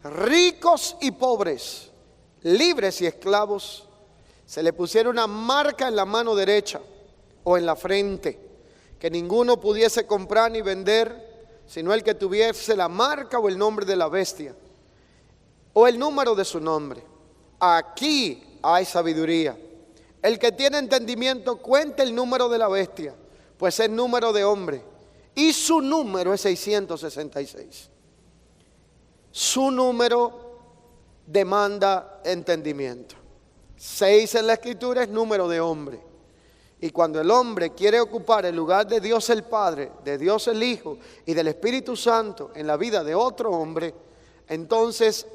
ricos y pobres, libres y esclavos, se le pusiera una marca en la mano derecha o en la frente, que ninguno pudiese comprar ni vender, sino el que tuviese la marca o el nombre de la bestia, o el número de su nombre. Aquí hay sabiduría. El que tiene entendimiento cuente el número de la bestia, pues es número de hombre, y su número es 666. Su número demanda entendimiento. 6 en la Escritura es número de hombre. Y cuando el hombre quiere ocupar el lugar de Dios el Padre, de Dios el Hijo y del Espíritu Santo en la vida de otro hombre, entonces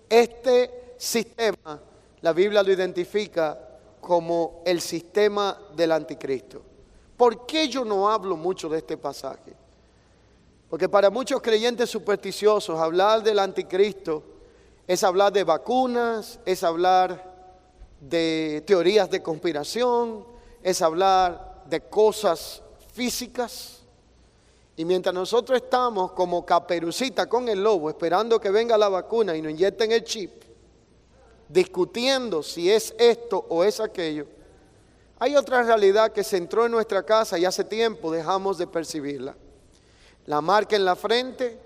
este sistema, la Biblia lo identifica como el sistema del anticristo. ¿Por qué yo no hablo mucho de este pasaje? Porque para muchos creyentes supersticiosos hablar del anticristo es hablar de vacunas, es hablar de teorías de conspiración, es hablar de cosas físicas. Y mientras nosotros estamos como Caperucita con el lobo, esperando que venga la vacuna y nos inyecten el chip, discutiendo si es esto o es aquello, hay otra realidad que se entró en nuestra casa y hace tiempo dejamos de percibirla. La marca en la frente,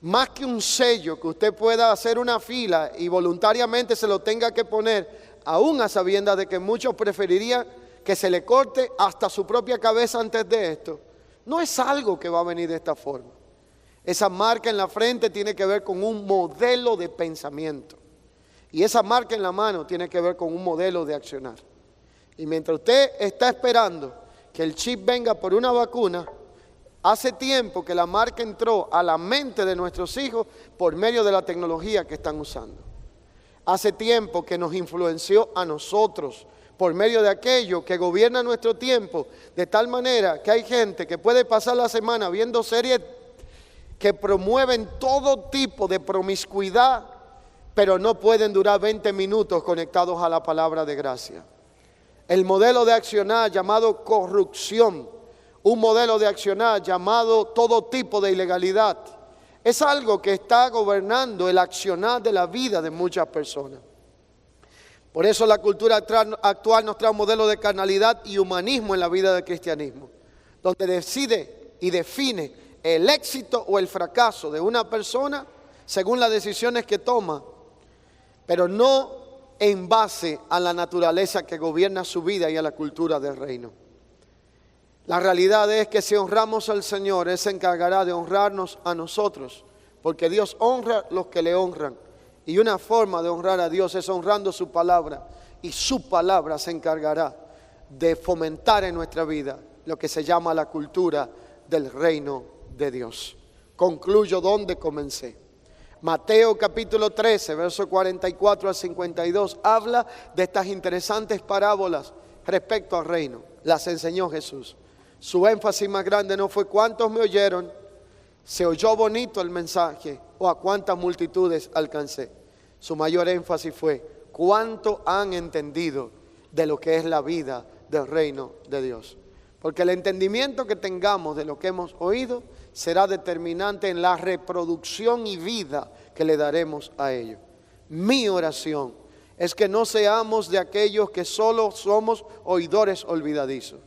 más que un sello que usted pueda hacer una fila y voluntariamente se lo tenga que poner, aún a sabiendas de que muchos preferirían que se le corte hasta su propia cabeza antes de esto, no es algo que va a venir de esta forma. Esa marca en la frente tiene que ver con un modelo de pensamiento. Y esa marca en la mano tiene que ver con un modelo de accionar. Y mientras usted está esperando que el chip venga por una vacuna, hace tiempo que la marca entró a la mente de nuestros hijos por medio de la tecnología que están usando. Hace tiempo que nos influenció a nosotros por medio de aquello que gobierna nuestro tiempo, de tal manera que hay gente que puede pasar la semana viendo series que promueven todo tipo de promiscuidad, pero no pueden durar 20 minutos conectados a la palabra de gracia. El modelo de accionar llamado corrupción, un modelo de accionar llamado todo tipo de ilegalidad, es algo que está gobernando el accionar de la vida de muchas personas. Por eso la cultura actual nos trae un modelo de carnalidad y humanismo en la vida del cristianismo, donde decide y define el éxito o el fracaso de una persona según las decisiones que toma, pero no en base a la naturaleza que gobierna su vida y a la cultura del reino. La realidad es que si honramos al Señor, Él se encargará de honrarnos a nosotros, porque Dios honra a los que le honran. Y una forma de honrar a Dios es honrando su palabra, y su palabra se encargará de fomentar en nuestra vida lo que se llama la cultura del reino de Dios. Concluyo donde comencé. Mateo capítulo 13, verso 44 al 52, habla de estas interesantes parábolas respecto al reino. Las enseñó Jesús. Su énfasis más grande no fue cuántos me oyeron, se oyó bonito el mensaje o a cuántas multitudes alcancé. Su mayor énfasis fue cuánto han entendido de lo que es la vida del reino de Dios. Porque el entendimiento que tengamos de lo que hemos oído será determinante en la reproducción y vida que le daremos a ello. Mi oración es que no seamos de aquellos que solo somos oidores olvidadizos.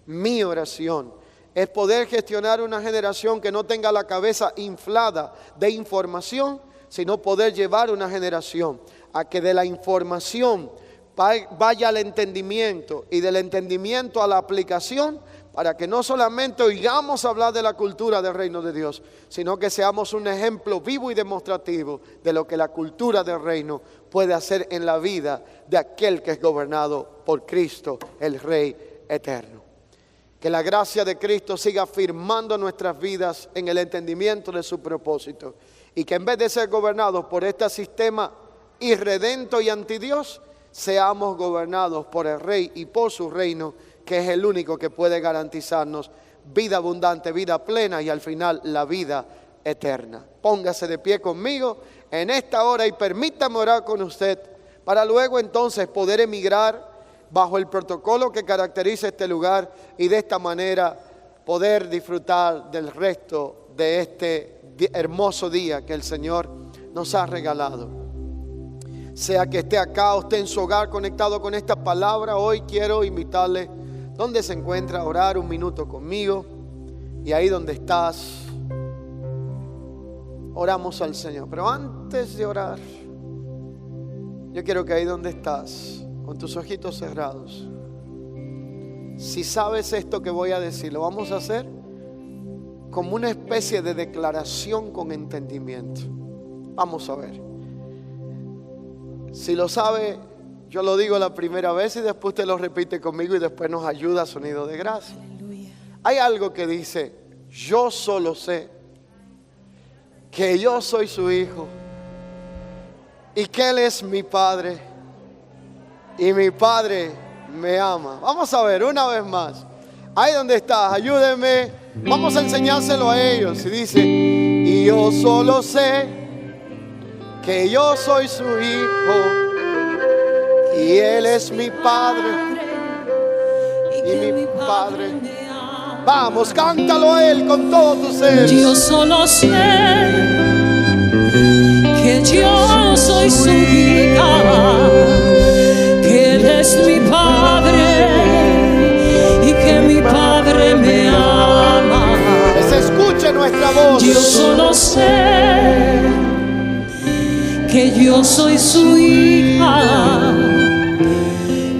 Mi oración es poder gestionar una generación que no tenga la cabeza inflada de información, sino poder llevar una generación a que de la información vaya al entendimiento y del entendimiento a la aplicación, para que no solamente oigamos hablar de la cultura del reino de Dios, sino que seamos un ejemplo vivo y demostrativo de lo que la cultura del reino puede hacer en la vida de aquel que es gobernado por Cristo, el Rey eterno. Que la gracia de Cristo siga firmando nuestras vidas en el entendimiento de su propósito, y que en vez de ser gobernados por este sistema irredento y antidios, seamos gobernados por el Rey y por su reino, que es el único que puede garantizarnos vida abundante, vida plena y al final la vida eterna. Póngase de pie conmigo en esta hora y permítame orar con usted para luego entonces poder emigrar bajo el protocolo que caracteriza este lugar y de esta manera poder disfrutar del resto de este hermoso día que el Señor nos ha regalado. Sea que esté acá o esté en su hogar conectado con esta palabra, hoy quiero invitarle donde se encuentra a orar un minuto conmigo. Y ahí donde estás, oramos al Señor. Pero antes de orar, yo quiero que ahí donde estás, con tus ojitos cerrados, si sabes esto que voy a decir, lo vamos a hacer como una especie de declaración con entendimiento. Vamos a ver. Si lo sabe, yo lo digo la primera vez y después usted lo repite conmigo y después nos ayuda a sonido de gracia. Aleluya. Hay algo que dice: yo solo sé que yo soy su hijo y que Él es mi padre y mi padre me ama. Vamos a ver una vez más. Ahí donde estás, ayúdenme. Vamos a enseñárselo a ellos. Y dice: y yo solo sé que yo soy su hijo y Él es mi padre y mi padre. Vamos, cántalo a Él con todo tu ser. Yo solo sé que yo soy su hija, que Él es mi padre y que mi padre me ama. Que se escuche nuestra voz. Yo solo sé que yo soy su hija,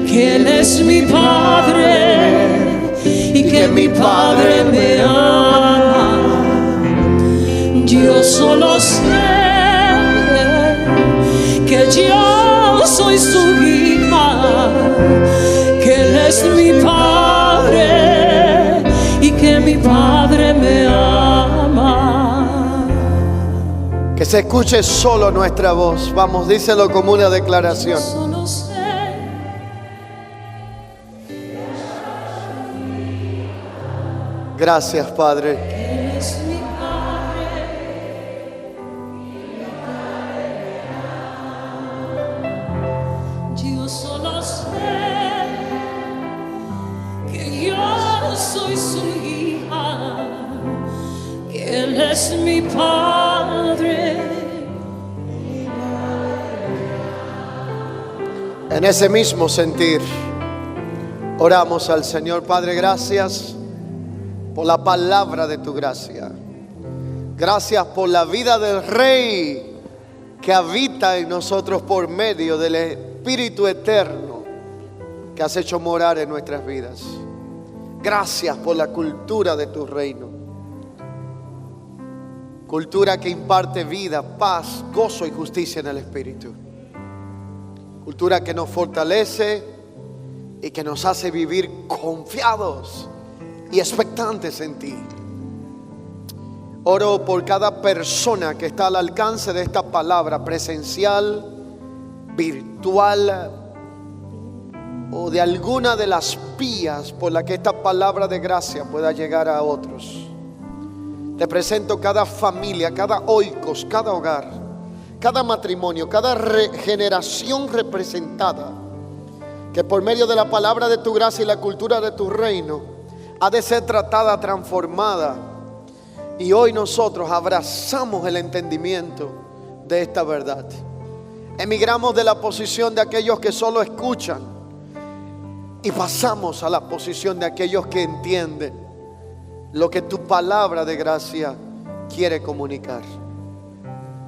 que Él es mi padre Padre me ama. Yo solo sé que yo soy su hija, que Él es mi Padre y que mi Padre me ama. Que se escuche solo nuestra voz. Vamos, díselo como una declaración. Solo sé Gracias, Padre. que Él es mi Padre. Yo solo sé que yo soy su hija, que Él es mi Padre. En ese mismo sentir, oramos al Señor. Padre, gracias por la palabra de tu gracia. Gracias por la vida del Rey que habita en nosotros por medio del Espíritu eterno que has hecho morar en nuestras vidas. Gracias por la cultura de tu reino. Cultura que imparte vida, paz, gozo y justicia en el Espíritu. Cultura que nos fortalece y que nos hace vivir confiados y expectantes en ti. Oro por cada persona que está al alcance de esta palabra, presencial, virtual o de alguna de las vías por la que esta palabra de gracia pueda llegar a otros. Te presento cada familia, cada oikos, cada hogar, cada matrimonio, cada generación representada, que por medio de la palabra de tu gracia y la cultura de tu reino ha de ser tratada, transformada. Y hoy nosotros abrazamos el entendimiento de esta verdad. Emigramos de la posición de aquellos que solo escuchan y pasamos a la posición de aquellos que entienden lo que tu palabra de gracia quiere comunicar.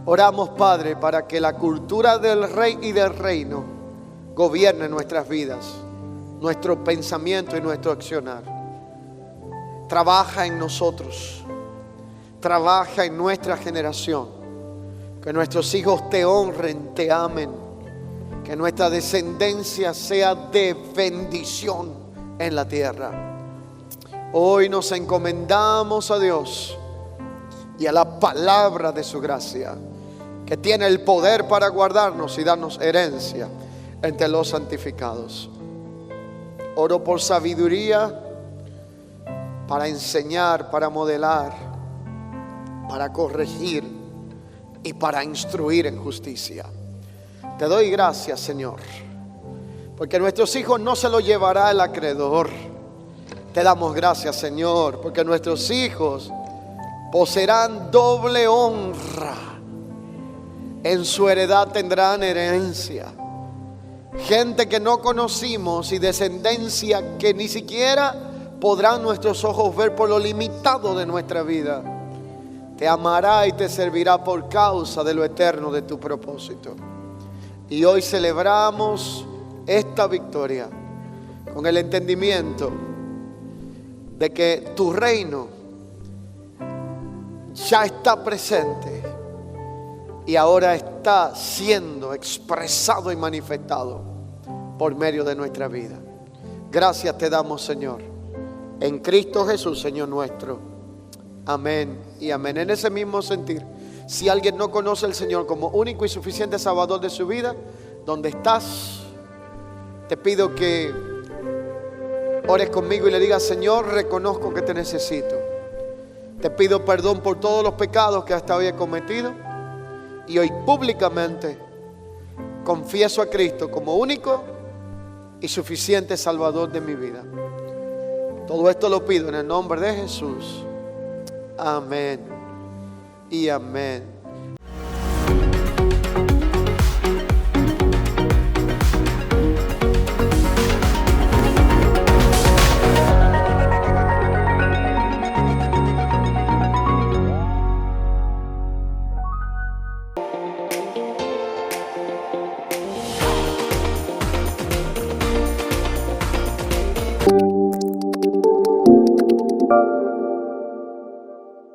Oramos, Padre, para que la cultura del Rey y del reino gobierne nuestras vidas, nuestro pensamiento y nuestro accionar. Trabaja en nosotros, trabaja en nuestra generación, que nuestros hijos te honren, te amen, que nuestra descendencia sea de bendición en la tierra. Hoy nos encomendamos a Dios y a la palabra de su gracia, que tiene el poder para guardarnos y darnos herencia entre los santificados. Oro por sabiduría para enseñar, para modelar, para corregir y para instruir en justicia. Te doy gracias, Señor, porque nuestros hijos no se lo llevará el acreedor. Te damos gracias, Señor, porque nuestros hijos poseerán doble honra. En su heredad tendrán herencia. Gente que no conocimos y descendencia que ni siquiera podrán nuestros ojos ver por lo limitado de nuestra vida. Te amará y te servirá por causa de lo eterno de tu propósito. Y hoy celebramos esta victoria con el entendimiento de que tu reino ya está presente y ahora está siendo expresado y manifestado por medio de nuestra vida. Gracias te damos, Señor, en Cristo Jesús, Señor nuestro. Amén y amén. En ese mismo sentir, si alguien no conoce al Señor como único y suficiente Salvador de su vida, donde estás, te pido que ores conmigo y le digas: Señor, reconozco que te necesito. Te pido perdón por todos los pecados que hasta hoy he cometido, y hoy públicamente confieso a Cristo como único y suficiente Salvador de mi vida. Todo esto lo pido en el nombre de Jesús. Amén y amén.